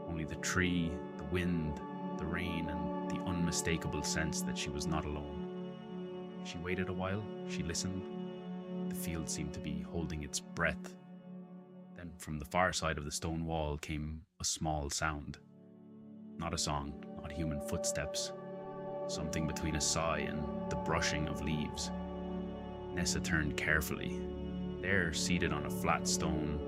only the tree, the wind, the rain and the unmistakable sense that she was not alone. She waited a while, she listened. The field seemed to be holding its breath. Then from the far side of the stone wall came a small sound. Not a song, not human footsteps. Something between a sigh and the brushing of leaves. Nessa turned carefully. There, seated on a flat stone,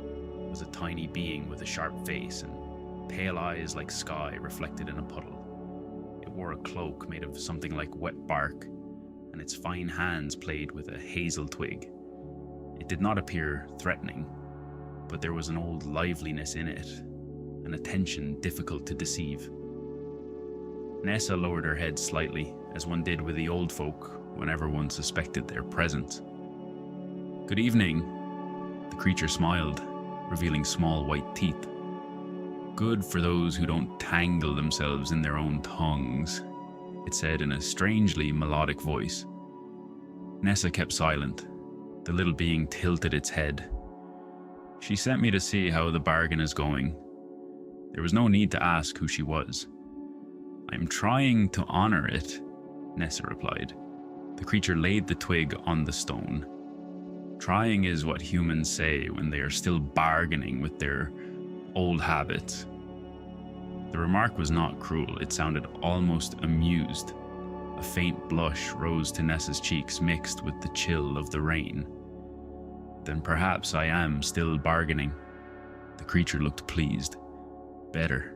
was a tiny being with a sharp face and pale eyes like sky reflected in a puddle. It wore a cloak made of something like wet bark, and its fine hands played with a hazel twig. It did not appear threatening, but there was an old liveliness in it, an attention difficult to deceive. Nessa lowered her head slightly, as one did with the old folk whenever one suspected their presence. "Good evening." The creature smiled, revealing small white teeth. "Good for those who don't tangle themselves in their own tongues," it said in a strangely melodic voice. Nessa kept silent. The little being tilted its head. "She sent me to see how the bargain is going." There was no need to ask who she was. "I'm trying to honor it," Nessa replied. The creature laid the twig on the stone. Trying is what humans say when they are still bargaining with their old habits. The remark was not cruel, it sounded almost amused. A faint blush rose to Nessa's cheeks, mixed with the chill of the rain. "Then perhaps I am still bargaining." The creature looked pleased. "Better.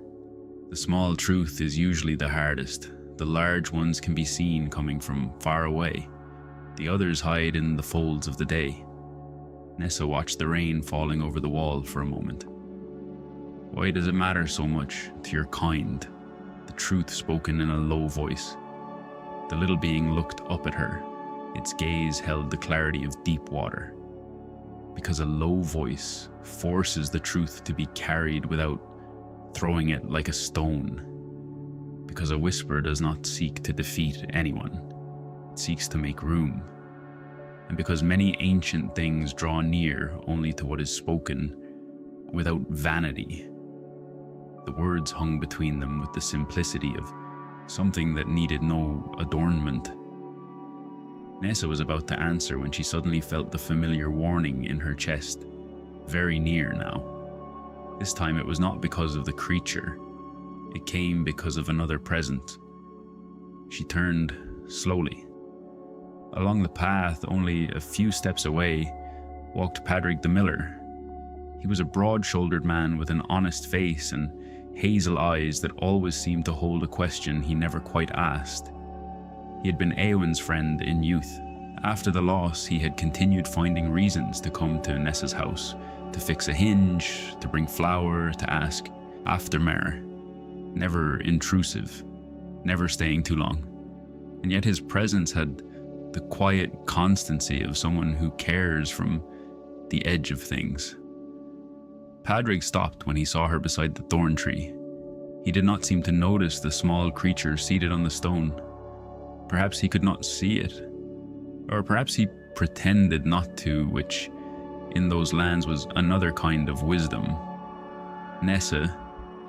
The small truth is usually the hardest. The large ones can be seen coming from far away. The others hide in the folds of the day." Nessa watched the rain falling over the wall for a moment. "Why does it matter so much to your kind?" The truth spoken in a low voice. The little being looked up at her. Its gaze held the clarity of deep water. Because a low voice forces the truth to be carried without throwing it like a stone. Because a whisper does not seek to defeat anyone. It seeks to make room. And because many ancient things draw near only to what is spoken without vanity. The words hung between them with the simplicity of something that needed no adornment. Nessa was about to answer when she suddenly felt the familiar warning in her chest, very near now. This time it was not because of the creature. It came because of another presence. She turned slowly. Along the path, only a few steps away, walked Padraig the Miller. He was a broad-shouldered man with an honest face and hazel eyes that always seemed to hold a question he never quite asked. He had been Éowyn's friend in youth. After the loss, he had continued finding reasons to come to Nessa's house, to fix a hinge, to bring flour, to ask after Mare. Never intrusive, never staying too long. And yet his presence had the quiet constancy of someone who cares from the edge of things. Padraig stopped when he saw her beside the thorn tree. He did not seem to notice the small creature seated on the stone. Perhaps he could not see it. Or perhaps he pretended not to, which in those lands was another kind of wisdom. "Nessa,"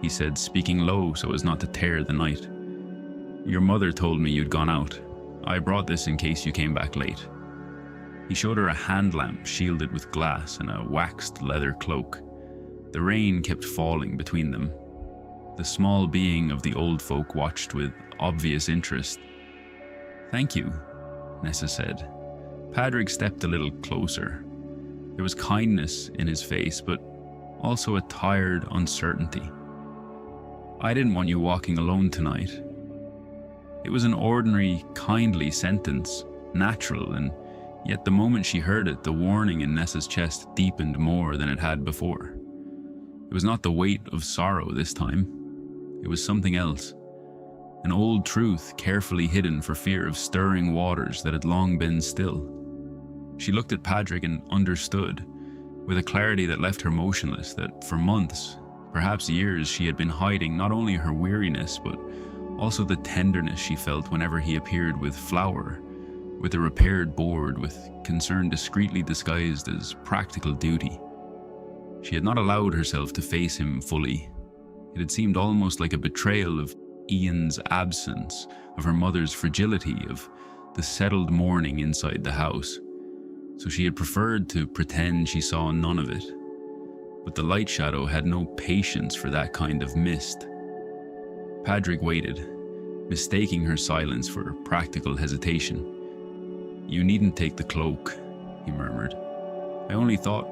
he said, speaking low so as not to tear the night. "Your mother told me you'd gone out. I brought this in case you came back late." He showed her a hand lamp shielded with glass and a waxed leather cloak. The rain kept falling between them. The small being of the old folk watched with obvious interest. "Thank you," Nessa said. Padraig stepped a little closer. There was kindness in his face, but also a tired uncertainty. "I didn't want you walking alone tonight." It was an ordinary, kindly sentence, natural, and yet the moment she heard it, the warning in Nessa's chest deepened more than it had before. It was not the weight of sorrow this time. It was something else. An old truth carefully hidden for fear of stirring waters that had long been still. She looked at Padraig and understood, with a clarity that left her motionless, that for months, perhaps years, she had been hiding not only her weariness, but also the tenderness she felt whenever he appeared with flour, with a repaired board, with concern discreetly disguised as practical duty. She had not allowed herself to face him fully. It had seemed almost like a betrayal of Ian's absence, of her mother's fragility, of the settled mourning inside the house, so she had preferred to pretend she saw none of it. But the light shadow had no patience for that kind of mist. Padraig waited, mistaking her silence for practical hesitation. "You needn't take the cloak," he murmured. "I only thought—"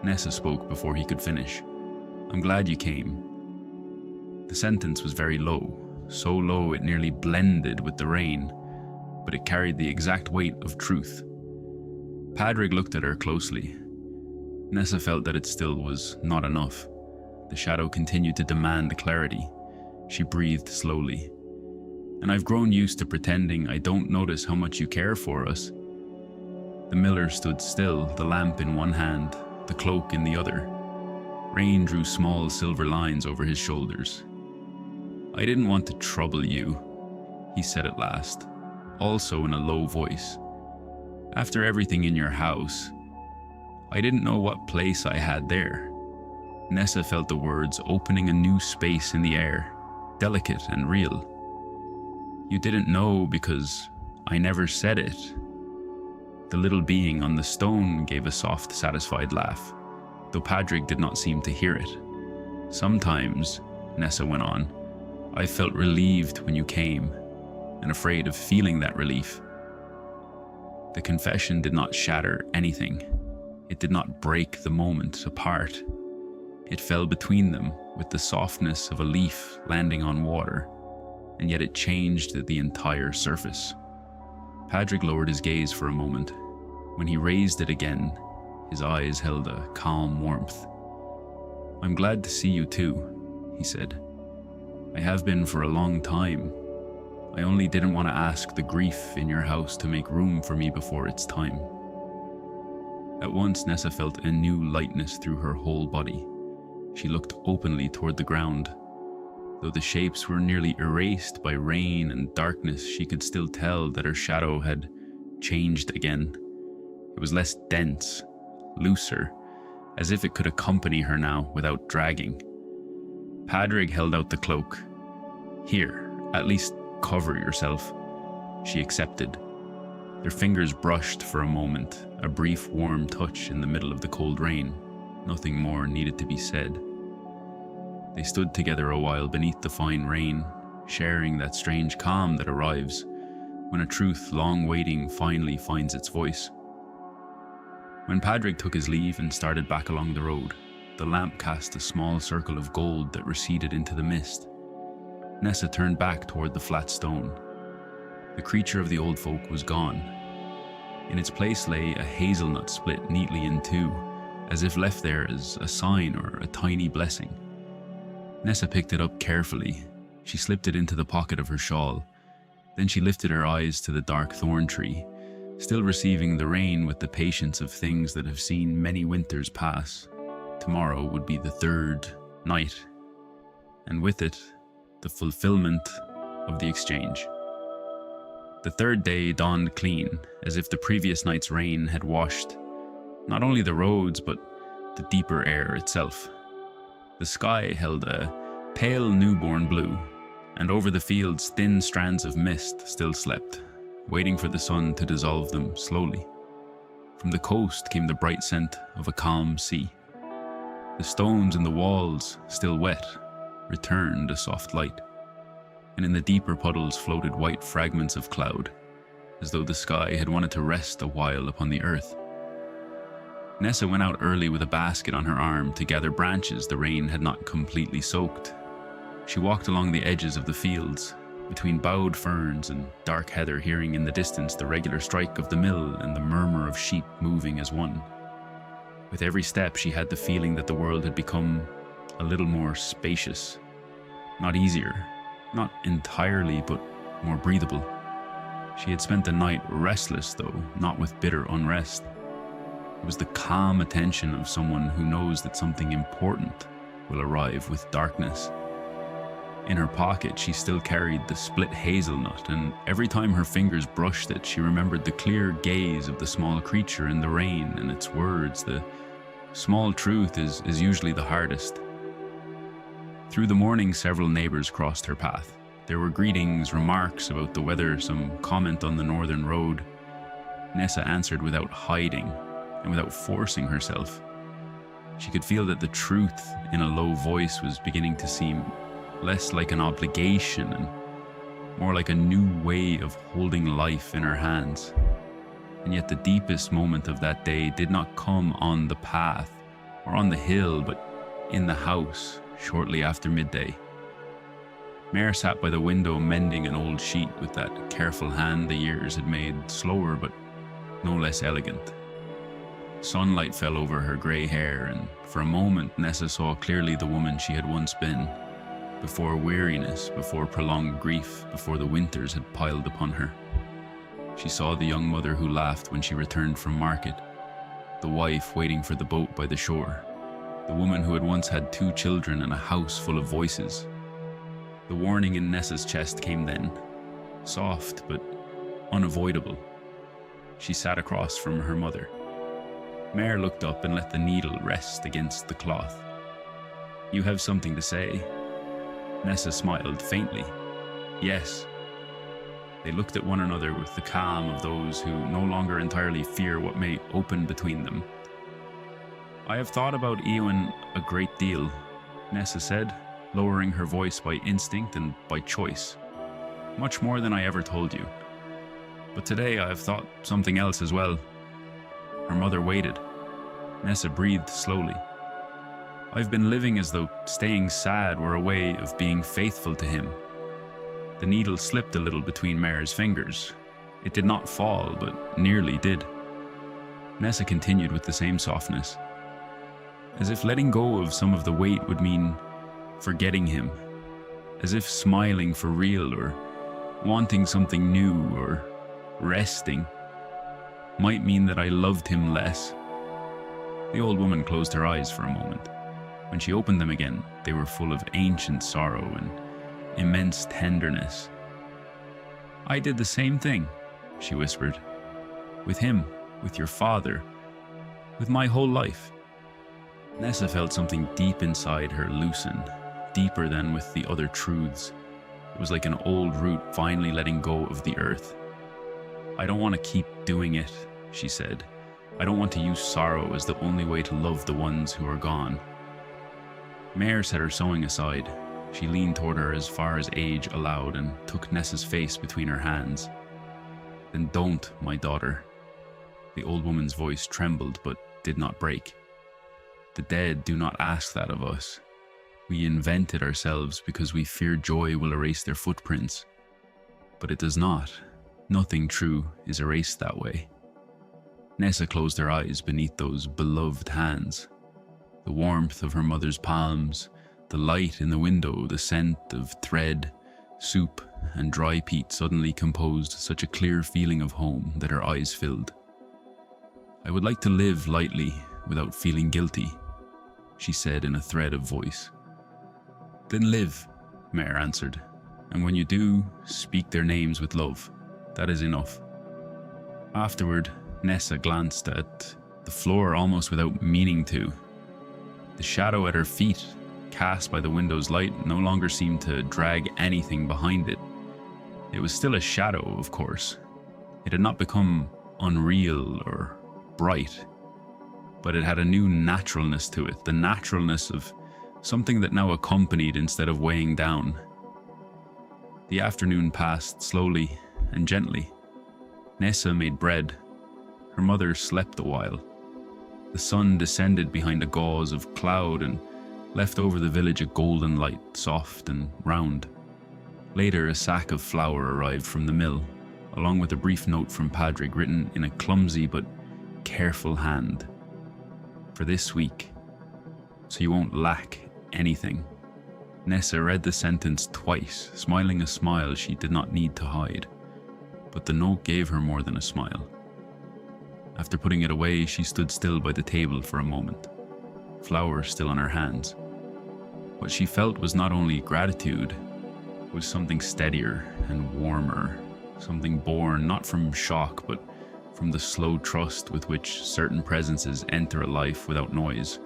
Nessa spoke before he could finish. "I'm glad you came." The sentence was very low, so low it nearly blended with the rain, but it carried the exact weight of truth. Padraig looked at her closely. Nessa felt that it still was not enough. The shadow continued to demand clarity. She breathed slowly. "And I've grown used to pretending I don't notice how much you care for us." The miller stood still, the lamp in one hand, the cloak in the other. Rain drew small silver lines over his shoulders. "I didn't want to trouble you," he said at last, also in a low voice. "After everything in your house, I didn't know what place I had there." Nessa felt the words opening a new space in the air, delicate and real. "You didn't know because I never said it." The little being on the stone gave a soft, satisfied laugh, though Padraig did not seem to hear it. "Sometimes," Nessa went on, "I felt relieved when you came, and afraid of feeling that relief." The confession did not shatter anything. It did not break the moment apart. It fell between them with the softness of a leaf landing on water, and yet it changed the entire surface. Padraig lowered his gaze for a moment. When he raised it again, his eyes held a calm warmth. "I'm glad to see you too," he said. "I have been for a long time. I only didn't want to ask the grief in your house to make room for me before its time." At once Nessa felt a new lightness through her whole body. She looked openly toward the ground. Though the shapes were nearly erased by rain and darkness, she could still tell that her shadow had changed again. It was less dense, looser, as if it could accompany her now without dragging. Padraig held out the cloak. "Here, at least cover yourself." She accepted. Their fingers brushed for a moment, a brief warm touch in the middle of the cold rain. Nothing more needed to be said. They stood together a while beneath the fine rain, sharing that strange calm that arrives when a truth long waiting finally finds its voice. When Padraig took his leave and started back along the road, the lamp cast a small circle of gold that receded into the mist. Nessa turned back toward the flat stone. The creature of the old folk was gone. In its place lay a hazelnut split neatly in two, as if left there as a sign or a tiny blessing. Nessa picked it up carefully. She slipped it into the pocket of her shawl. Then she lifted her eyes to the dark thorn tree, still receiving the rain with the patience of things that have seen many winters pass. Tomorrow would be the third night, and with it, the fulfillment of the exchange. The third day dawned clean, as if the previous night's rain had washed not only the roads, but the deeper air itself. The sky held a pale newborn blue, and over the fields thin strands of mist still slept, waiting for the sun to dissolve them slowly. From the coast came the bright scent of a calm sea. The stones in the walls, still wet, returned a soft light, and in the deeper puddles floated white fragments of cloud, as though the sky had wanted to rest a while upon the earth. Nessa went out early with a basket on her arm to gather branches the rain had not completely soaked. She walked along the edges of the fields, between bowed ferns and dark heather, hearing in the distance the regular strike of the mill and the murmur of sheep moving as one. With every step she had the feeling that the world had become a little more spacious. Not easier, not entirely, but more breathable. She had spent the night restless, though not with bitter unrest. It was the calm attention of someone who knows that something important will arrive with darkness. In her pocket, she still carried the split hazelnut, and every time her fingers brushed it, she remembered the clear gaze of the small creature in the rain and its words. The small truth is usually the hardest. Through the morning, several neighbors crossed her path. There were greetings, remarks about the weather, some comment on the northern road. Nessa answered without hiding and without forcing herself. She could feel that the truth in a low voice was beginning to seem less like an obligation and more like a new way of holding life in her hands. And yet the deepest moment of that day did not come on the path or on the hill, but in the house shortly after midday. Mare sat by the window mending an old sheet with that careful hand the years had made slower but no less elegant. Sunlight fell over her grey hair, and for a moment Nessa saw clearly the woman she had once been, before weariness, before prolonged grief, before the winters had piled upon her. She saw the young mother who laughed when she returned from market, the wife waiting for the boat by the shore, the woman who had once had 2 children and a house full of voices. The warning in Nessa's chest came then, soft but unavoidable. She sat across from her mother. Mare looked up and let the needle rest against the cloth. "You have something to say?" Nessa smiled faintly. "Yes." They looked at one another with the calm of those who no longer entirely fear what may open between them. "I have thought about Eowyn a great deal," Nessa said, lowering her voice by instinct and by choice. "Much more than I ever told you. But today I have thought something else as well." Her mother waited. Nessa breathed slowly. "I've been living as though staying sad were a way of being faithful to him." The needle slipped a little between Mare's fingers. It did not fall, but nearly did. Nessa continued with the same softness. As if letting go of some of the weight would mean forgetting him. As if smiling for real or wanting something new or resting might mean that I loved him less. The old woman closed her eyes for a moment. When she opened them again, they were full of ancient sorrow and immense tenderness. "I did the same thing," she whispered. "With him, with your father, with my whole life." Nessa felt something deep inside her loosen, deeper than with the other truths. It was like an old root finally letting go of the earth. "I don't want to keep doing it," she said. "I don't want to use sorrow as the only way to love the ones who are gone." Mare set her sewing aside. She leaned toward her as far as age allowed and took Nessa's face between her hands. "Then don't, my daughter." The old woman's voice trembled but did not break. "The dead do not ask that of us. We invent it ourselves because we fear joy will erase their footprints. But it does not. Nothing true is erased that way." Nessa closed her eyes beneath those beloved hands. The warmth of her mother's palms, the light in the window, the scent of thread, soup, and dry peat suddenly composed such a clear feeling of home that her eyes filled. "I would like to live lightly without feeling guilty," she said in a thread of voice. "Then live," Mare answered, "and when you do, speak their names with love. That is enough." Afterward, Nessa glanced at the floor almost without meaning to. The shadow at her feet, cast by the window's light, no longer seemed to drag anything behind it. It was still a shadow, of course. It had not become unreal or bright, but it had a new naturalness to it, the naturalness of something that now accompanied instead of weighing down. The afternoon passed slowly and gently. Nessa made bread. Her mother slept a while. The sun descended behind a gauze of cloud and left over the village a golden light, soft and round. Later, a sack of flour arrived from the mill, along with a brief note from Padraig written in a clumsy but careful hand. "For this week, so you won't lack anything." Nessa read the sentence twice, smiling a smile she did not need to hide. But the note gave her more than a smile. After putting it away, she stood still by the table for a moment, flour still on her hands. What she felt was not only gratitude, it was something steadier and warmer, something born not from shock but from the slow trust with which certain presences enter a life without noise.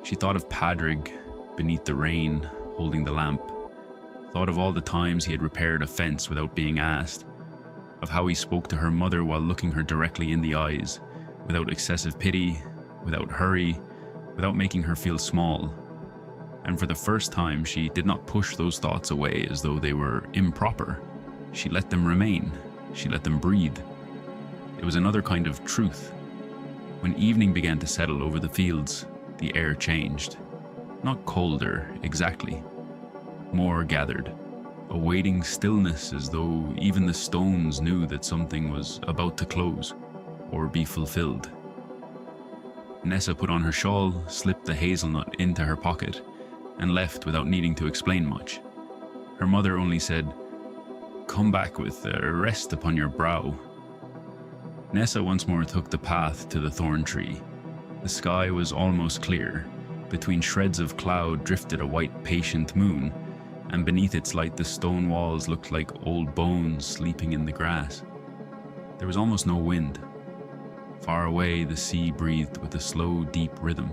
She thought of Padraig, beneath the rain, holding the lamp, thought of all the times he had repaired a fence without being asked, of how he spoke to her mother while looking her directly in the eyes, without excessive pity, without hurry, without making her feel small. And for the first time, she did not push those thoughts away as though they were improper. She let them remain. She let them breathe. It was another kind of truth. When evening began to settle over the fields, the air changed. Not colder, exactly. More gathered, awaiting stillness as though even the stones knew that something was about to close or be fulfilled. Nessa put on her shawl, slipped the hazelnut into her pocket, and left without needing to explain much. Her mother only said, "Come back with a rest upon your brow." Nessa once more took the path to the thorn tree. The sky was almost clear. Between shreds of cloud drifted a white patient moon, and beneath its light the stone walls looked like old bones sleeping in the grass. There was almost no wind. Far away, the sea breathed with a slow, deep rhythm.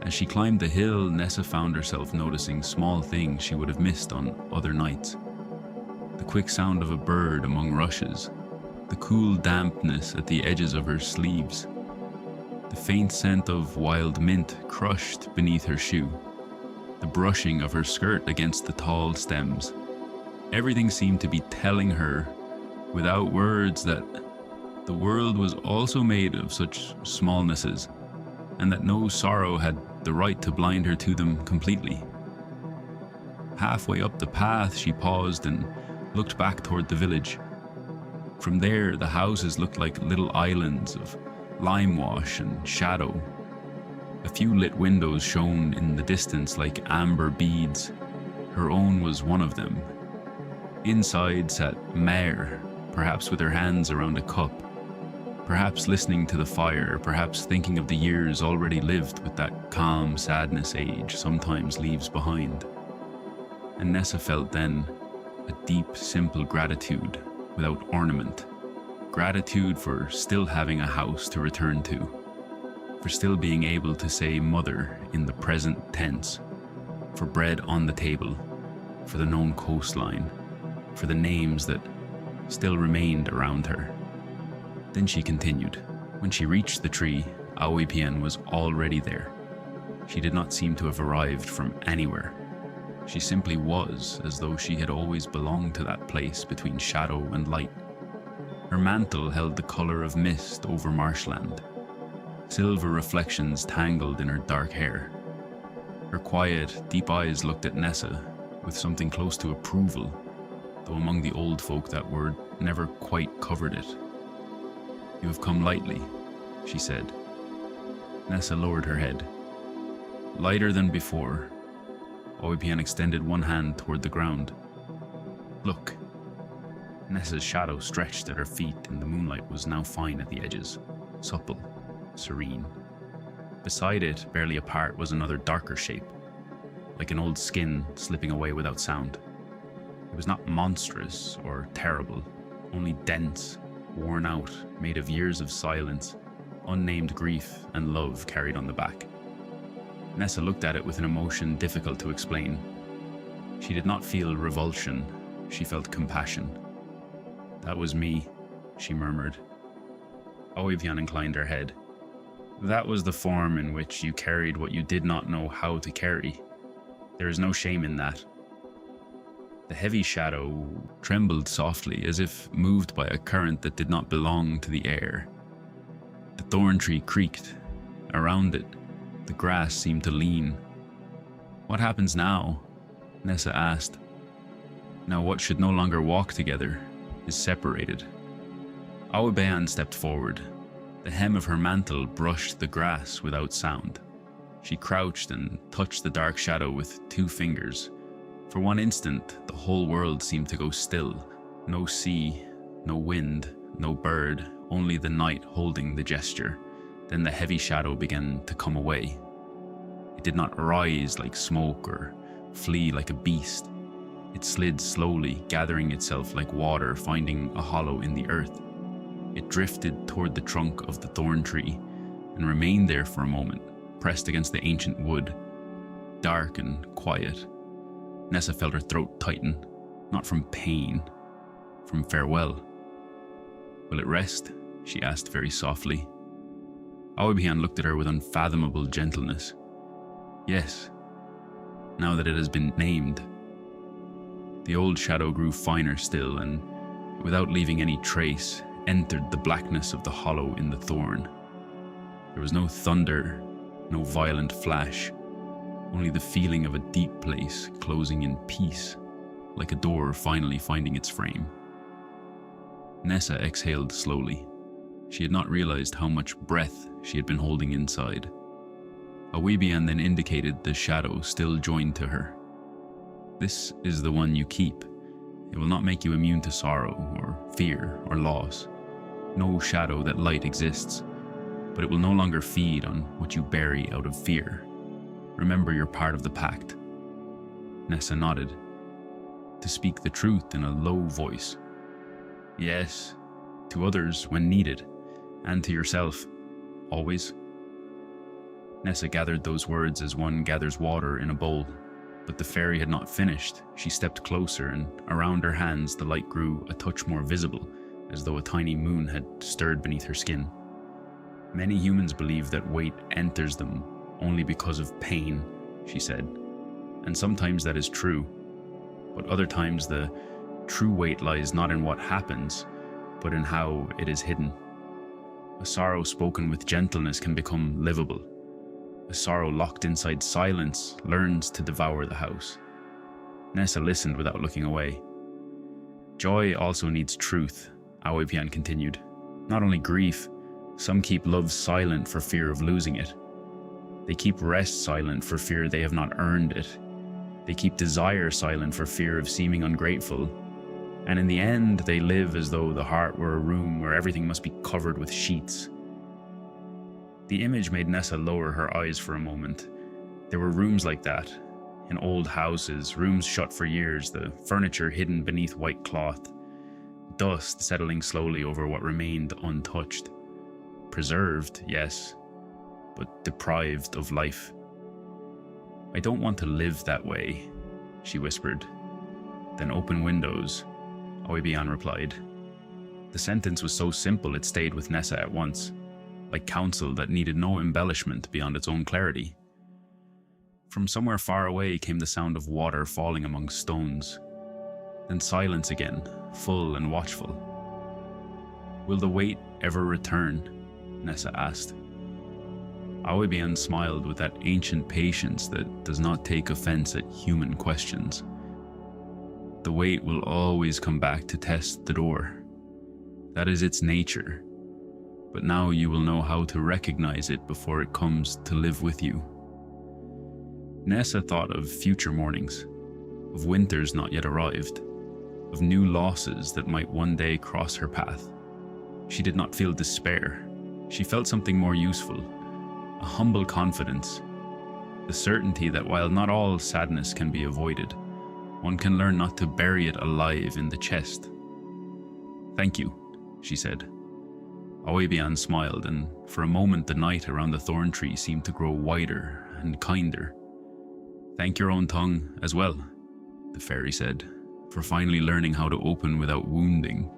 As she climbed the hill, Nessa found herself noticing small things she would have missed on other nights. The quick sound of a bird among rushes, the cool dampness at the edges of her sleeves, the faint scent of wild mint crushed beneath her shoe, the brushing of her skirt against the tall stems. Everything seemed to be telling her, without words, that the world was also made of such smallnesses, and that no sorrow had the right to blind her to them completely. Halfway up the path, she paused and looked back toward the village. From there, the houses looked like little islands of lime wash and shadow. A few lit windows shone in the distance like amber beads. Her own was one of them. Inside sat Mare, perhaps with her hands around a cup, perhaps listening to the fire, perhaps thinking of the years already lived with that calm sadness age sometimes leaves behind. And Nessa felt then a deep, simple gratitude without ornament. Gratitude for still having a house to return to, for still being able to say mother in the present tense, for bread on the table, for the known coastline, for the names that still remained around her. Then she continued. When she reached the tree, Aoipian was already there. She did not seem to have arrived from anywhere. She simply was, as though she had always belonged to that place between shadow and light. Her mantle held the color of mist over marshland. Silver reflections tangled in her dark hair. Her quiet, deep eyes looked at Nessa with something close to approval, though among the old folk that word never quite covered it. "You have come lightly," she said. Nessa lowered her head. Lighter than before, Aoipian extended one hand toward the ground. "Look." Nessa's shadow stretched at her feet, and the moonlight was now fine at the edges, supple, serene. Beside it, barely apart, was another darker shape, like an old skin slipping away without sound. It was not monstrous or terrible, only dense, worn out, made of years of silence, unnamed grief and love carried on the back. Nessa looked at it with an emotion difficult to explain. She did not feel revulsion, she felt compassion. "That was me," she murmured. Aoipian inclined her head. "That was the form in which you carried what you did not know how to carry. There is no shame in that." The heavy shadow trembled softly, as if moved by a current that did not belong to the air. The thorn tree creaked. Around it, the grass seemed to lean. "What happens now?" Nessa asked. "Now what should no longer walk together is separated." Aoipian stepped forward. The hem of her mantle brushed the grass without sound. She crouched and touched the dark shadow with 2 fingers. For one instant, the whole world seemed to go still. No sea, no wind, no bird, only the night holding the gesture. Then the heavy shadow began to come away. It did not rise like smoke or flee like a beast. It slid slowly, gathering itself like water finding a hollow in the earth. It drifted toward the trunk of the thorn tree and remained there for a moment, pressed against the ancient wood. dark and quiet. Nessa felt her throat tighten, not from pain, from farewell. "Will it rest?" she asked very softly. Aoibian looked at her with unfathomable gentleness. "Yes, now that it has been named." The old shadow grew finer still and, without leaving any trace, entered the blackness of the hollow in the thorn. There was no thunder, no violent flash, only the feeling of a deep place closing in peace, like a door finally finding its frame. Nessa exhaled slowly. She had not realized how much breath she had been holding inside. Aoibian then indicated the shadow still joined to her. "This is the one you keep. It will not make you immune to sorrow or fear or loss. No shadow that light exists, but it will no longer feed on what you bury out of fear. Remember you're part of the pact." Nessa nodded, to speak the truth in a low voice. "Yes, to others when needed, and to yourself, always." Nessa gathered those words as one gathers water in a bowl, but the fairy had not finished. She stepped closer, and around her hands the light grew a touch more visible, as though a tiny moon had stirred beneath her skin. "Many humans believe that weight enters them only because of pain," she said, "and sometimes that is true, but other times the true weight lies not in what happens, but in how it is hidden. A sorrow spoken with gentleness can become livable. A sorrow locked inside silence learns to devour the house." Nessa listened without looking away. "Joy also needs truth," Aoibian continued. "Not only grief. Some keep love silent for fear of losing it. They keep rest silent for fear they have not earned it. They keep desire silent for fear of seeming ungrateful. And in the end, they live as though the heart were a room where everything must be covered with sheets." The image made Nessa lower her eyes for a moment. There were rooms like that, in old houses, rooms shut for years, the furniture hidden beneath white cloth, dust settling slowly over what remained untouched. Preserved, yes, but deprived of life. "I don't want to live that way," she whispered. "Then open windows," Aoibian replied. The sentence was so simple it stayed with Nessa at once, like counsel that needed no embellishment beyond its own clarity. From somewhere far away came the sound of water falling among stones. Then silence again, full and watchful. "Will the weight ever return?" Nessa asked. Aoibian smiled with that ancient patience that does not take offense at human questions. "The weight will always come back to test the door. That is its nature. But now you will know how to recognize it before it comes to live with you." Nessa thought of future mornings, of winters not yet arrived, of new losses that might one day cross her path. She did not feel despair. She felt something more useful, a humble confidence, the certainty that while not all sadness can be avoided, one can learn not to bury it alive in the chest. "Thank you," she said. Aoibian smiled, and for a moment the night around the thorn tree seemed to grow wider and kinder. "Thank your own tongue as well," the fairy said, "for finally learning how to open without wounding."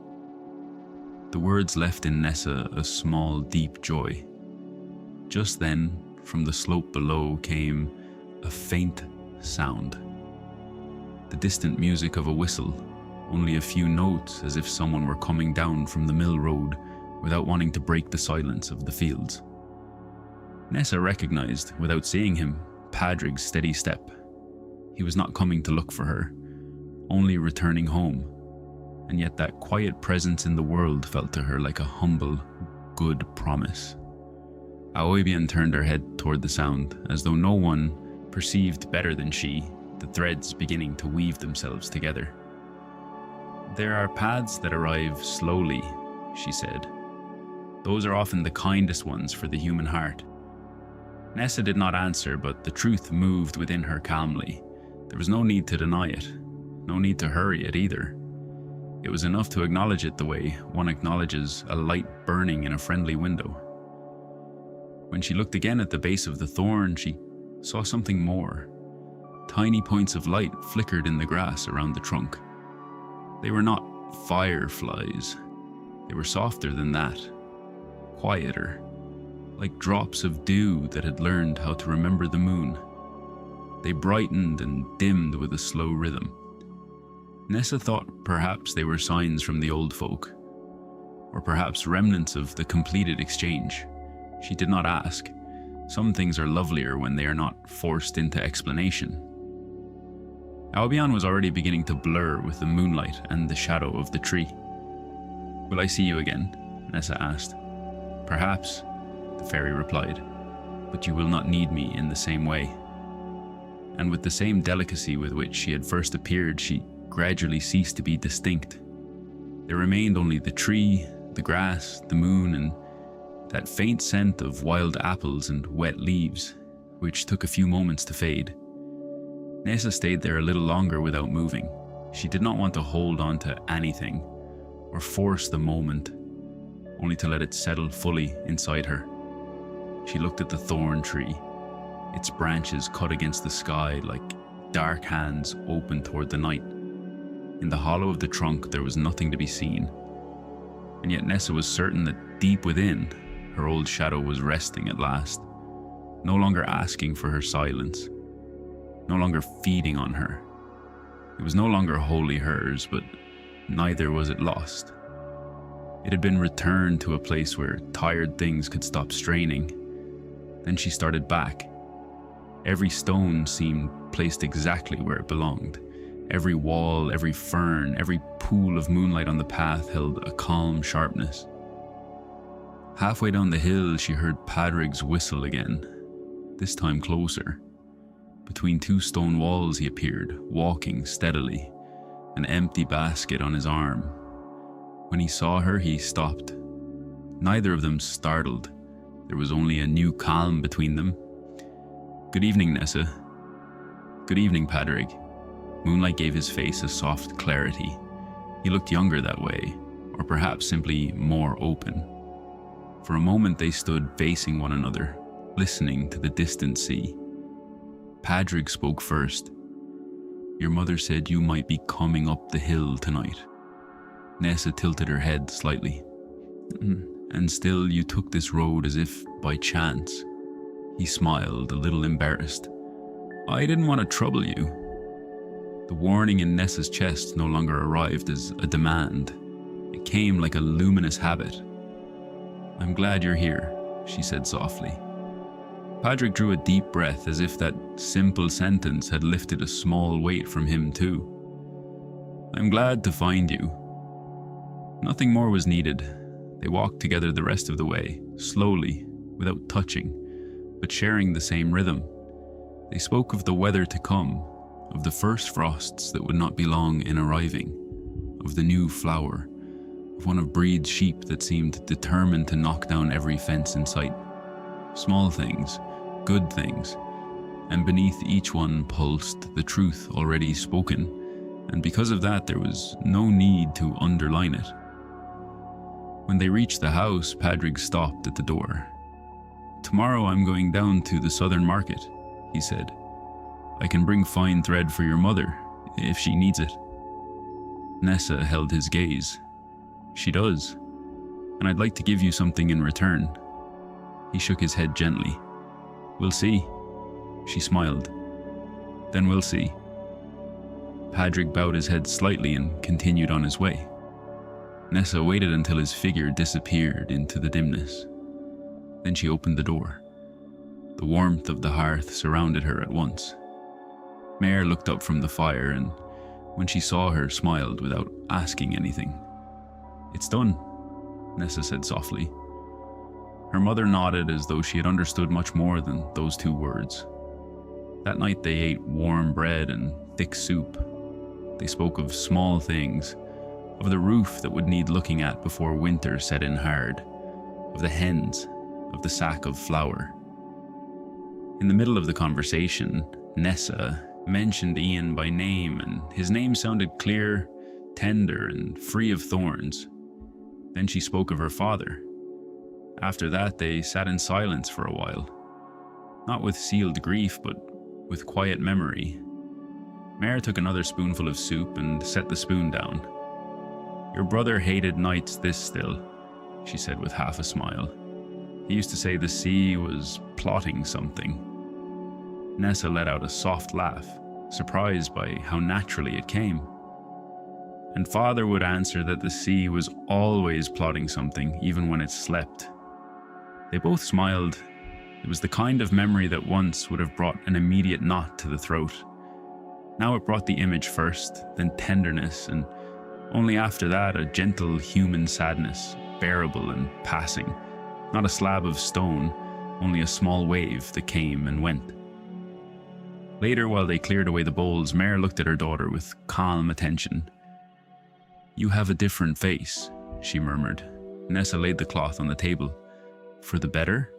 The words left in Nessa a small, deep joy. Just then, from the slope below came a faint sound. The distant music of a whistle, only a few notes as if someone were coming down from the mill road without wanting to break the silence of the fields. Nessa recognized, without seeing him, Padraig's steady step. He was not coming to look for her, only returning home, and yet that quiet presence in the world felt to her like a humble, good promise. Aoibian turned her head toward the sound, as though no one perceived better than she, the threads beginning to weave themselves together. "There are paths that arrive slowly," she said. "Those are often the kindest ones for the human heart." Nessa did not answer, but the truth moved within her calmly. There was no need to deny it, no need to hurry it either. It was enough to acknowledge it the way one acknowledges a light burning in a friendly window. When she looked again at the base of the thorn, she saw something more. Tiny points of light flickered in the grass around the trunk. They were not fireflies. They were softer than that, quieter, like drops of dew that had learned how to remember the moon. They brightened and dimmed with a slow rhythm. Nessa thought perhaps they were signs from the old folk, or perhaps remnants of the completed exchange. She did not ask. Some things are lovelier when they are not forced into explanation. Albion was already beginning to blur with the moonlight and the shadow of the tree. "Will I see you again?" Nessa asked. "Perhaps," the fairy replied, "but you will not need me in the same way." And with the same delicacy with which she had first appeared, she gradually ceased to be distinct. There remained only the tree, the grass, the moon, and that faint scent of wild apples and wet leaves, which took a few moments to fade. Nessa stayed there a little longer without moving. She did not want to hold on to anything or force the moment, only to let it settle fully inside her. She looked at the thorn tree, its branches cut against the sky like dark hands open toward the night. In the hollow of the trunk there was nothing to be seen, and yet Nessa was certain that deep within, her old shadow was resting at last, no longer asking for her silence, no longer feeding on her. It was no longer wholly hers, but neither was it lost. It had been returned to a place where tired things could stop straining. Then she started back. Every stone seemed placed exactly where it belonged. Every wall, every fern, every pool of moonlight on the path held a calm sharpness. Halfway down the hill, she heard Padrig's whistle again, this time closer. Between two stone walls he appeared, walking steadily, an empty basket on his arm. When he saw her, he stopped. Neither of them startled. There was only a new calm between them. "Good evening, Nessa." "Good evening, Padrig." Moonlight gave his face a soft clarity. He looked younger that way, or perhaps simply more open. For a moment they stood facing one another, listening to the distant sea. Padrig spoke first. "Your mother said you might be coming up the hill tonight." Nessa tilted her head slightly. "And still you took this road as if by chance." He smiled, a little embarrassed. "I didn't want to trouble you." The warning in Nessa's chest no longer arrived as a demand. It came like a luminous habit. "I'm glad you're here," she said softly. Padrig drew a deep breath, as if that simple sentence had lifted a small weight from him too. "I'm glad to find you." Nothing more was needed. They walked together the rest of the way, slowly, without touching, but sharing the same rhythm. They spoke of the weather to come, of the first frosts that would not be long in arriving, of the new flower, of one of Breed's sheep that seemed determined to knock down every fence in sight. Small things, good things, and beneath each one pulsed the truth already spoken, and because of that there was no need to underline it. When they reached the house, Padrig stopped at the door. "Tomorrow I'm going down to the southern market," he said. "I can bring fine thread for your mother, if she needs it." Nessa held his gaze. "She does, and I'd like to give you something in return." He shook his head gently. "We'll see." She smiled. "Then we'll see." Padrig bowed his head slightly and continued on his way. Nessa waited until his figure disappeared into the dimness. Then she opened the door. The warmth of the hearth surrounded her at once. Mare looked up from the fire and, when she saw her, smiled without asking anything. "It's done," Nessa said softly. Her mother nodded as though she had understood much more than those two words. That night they ate warm bread and thick soup. They spoke of small things, of the roof that would need looking at before winter set in hard, of the hens, of the sack of flour. In the middle of the conversation, Nessa mentioned Ian by name, and his name sounded clear, tender, and free of thorns. Then she spoke of her father. After that, they sat in silence for a while, not with sealed grief, but with quiet memory, Mare took another spoonful of soup and set the spoon down. "Your brother hated nights this still," she said with half a smile. "He used to say the sea was plotting something." Nessa let out a soft laugh, surprised by how naturally it came. And father would answer that the sea was always plotting something, even when it slept. They both smiled. It was the kind of memory that once would have brought an immediate knot to the throat. Now it brought the image first, then tenderness, and only after that a gentle human sadness, bearable and passing. Not a slab of stone, only a small wave that came and went. Later, while they cleared away the bowls, Mare looked at her daughter with calm attention. "You have a different face," she murmured. Nessa laid the cloth on the table. "For the better?"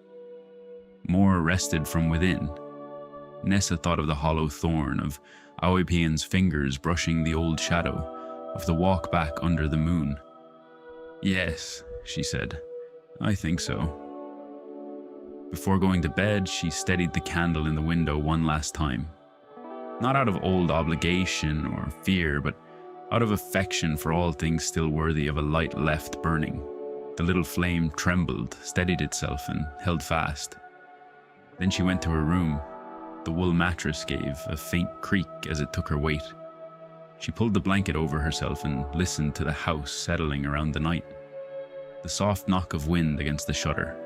More arrested from within. Nessa thought of the hollow thorn, of Aoipian's fingers brushing the old shadow, of the walk back under the moon. "Yes," she said, "I think so." Before going to bed, she steadied the candle in the window one last time. Not out of old obligation or fear, but out of affection for all things still worthy of a light left burning. The little flame trembled, steadied itself, and held fast. Then she went to her room. The wool mattress gave a faint creak as it took her weight. She pulled the blanket over herself and listened to the house settling around the night. The soft knock of wind against the shutter.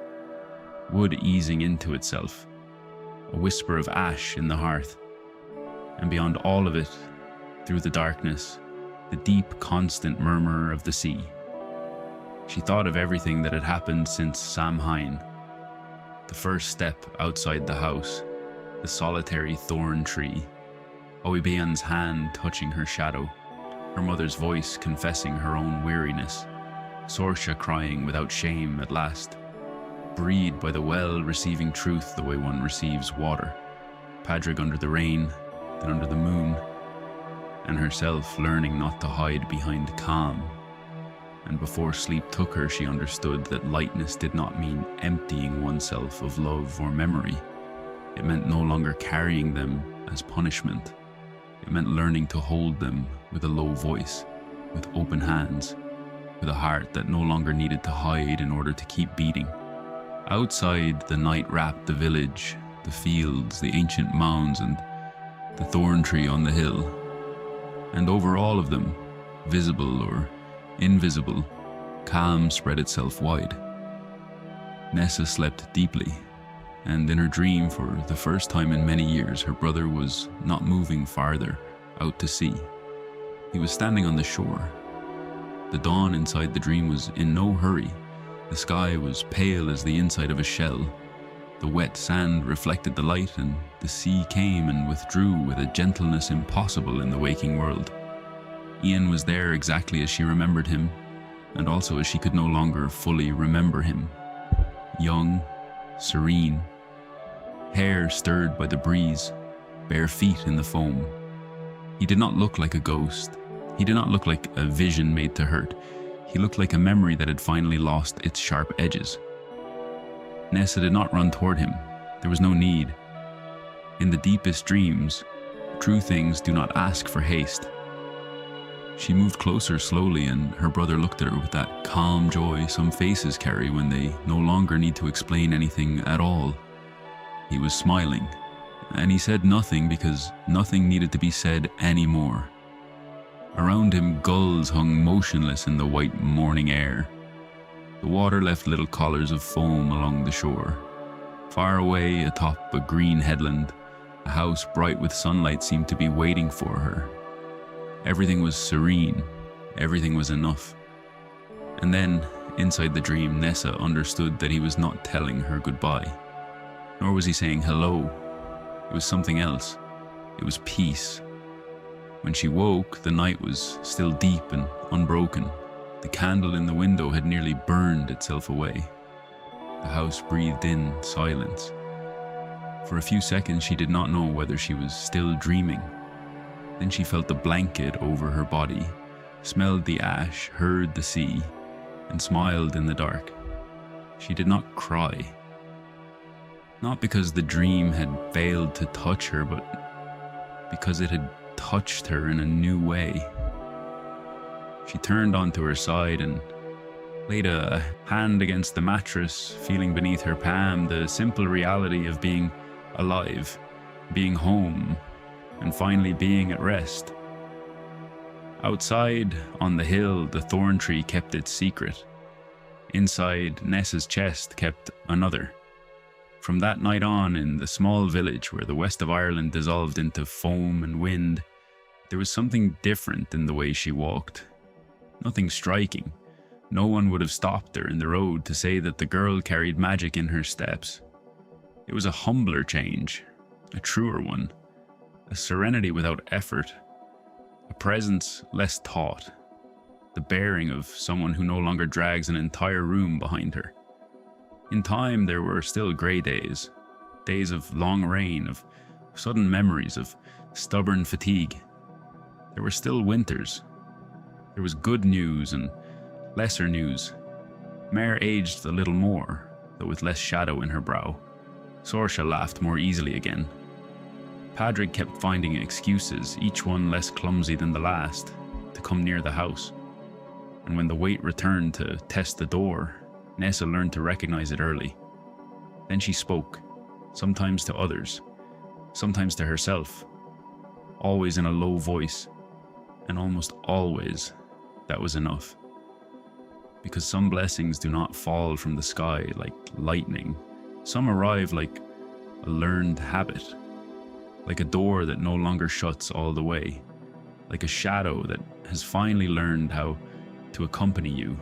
Wood easing into itself. A whisper of ash in the hearth. And beyond all of it, through the darkness, the deep, constant murmur of the sea. She thought of everything that had happened since Samhain. The first step outside the house. The solitary thorn tree, Oibian's hand touching her shadow, her mother's voice confessing her own weariness, Sorsha crying without shame at last, Breed by the well receiving truth the way one receives water, Padraig under the rain, then under the moon, and herself learning not to hide behind calm. And before sleep took her, she understood that lightness did not mean emptying oneself of love or memory. It meant no longer carrying them as punishment. It meant learning to hold them with a low voice, with open hands, with a heart that no longer needed to hide in order to keep beating. Outside, the night wrapped the village, the fields, the ancient mounds, and the thorn tree on the hill. And over all of them, visible or invisible, calm spread itself wide. Nessa slept deeply. And in her dream, for the first time in many years, her brother was not moving farther out to sea. He was standing on the shore. The dawn inside the dream was in no hurry. The sky was pale as the inside of a shell. The wet sand reflected the light, and the sea came and withdrew with a gentleness impossible in the waking world. Ian was there exactly as she remembered him, and also as she could no longer fully remember him. Young, serene, hair stirred by the breeze, bare feet in the foam. He did not look like a ghost. He did not look like a vision made to hurt. He looked like a memory that had finally lost its sharp edges. Nessa did not run toward him. There was no need. In the deepest dreams, true things do not ask for haste. She moved closer slowly, and her brother looked at her with that calm joy some faces carry when they no longer need to explain anything at all. He was smiling, and he said nothing because nothing needed to be said anymore. Around him, gulls hung motionless in the white morning air. The water left little collars of foam along the shore. Far away, atop a green headland, a house bright with sunlight seemed to be waiting for her. Everything was serene. Everything was enough. And then, inside the dream, Nessa understood that he was not telling her goodbye. Nor was he saying hello. It was something else. It was peace. When she woke, the night was still deep and unbroken. The candle in the window had nearly burned itself away. The house breathed in silence. For a few seconds, she did not know whether she was still dreaming. Then she felt the blanket over her body, smelled the ash, heard the sea, and smiled in the dark. She did not cry. Not because the dream had failed to touch her, but because it had touched her in a new way. She turned onto her side and laid a hand against the mattress, feeling beneath her palm the simple reality of being alive, being home, and finally being at rest. Outside, on the hill, the thorn tree kept its secret. Inside, Nessa's chest kept another. From that night on, in the small village where the west of Ireland dissolved into foam and wind, there was something different in the way she walked. Nothing striking. No one would have stopped her in the road to say that the girl carried magic in her steps. It was a humbler change, a truer one, a serenity without effort, a presence less taught, the bearing of someone who no longer drags an entire room behind her. In time, there were still grey days, days of long rain, of sudden memories, of stubborn fatigue. There were still winters. There was good news and lesser news. Mare aged a little more, though with less shadow in her brow. Saoirse laughed more easily again. Padraig kept finding excuses, each one less clumsy than the last, to come near the house. And when the weight returned to test the door, Nessa learned to recognize it early. Then she spoke, sometimes to others, sometimes to herself, always in a low voice, and almost always that was enough. Because some blessings do not fall from the sky like lightning. Some arrive like a learned habit, like a door that no longer shuts all the way, like a shadow that has finally learned how to accompany you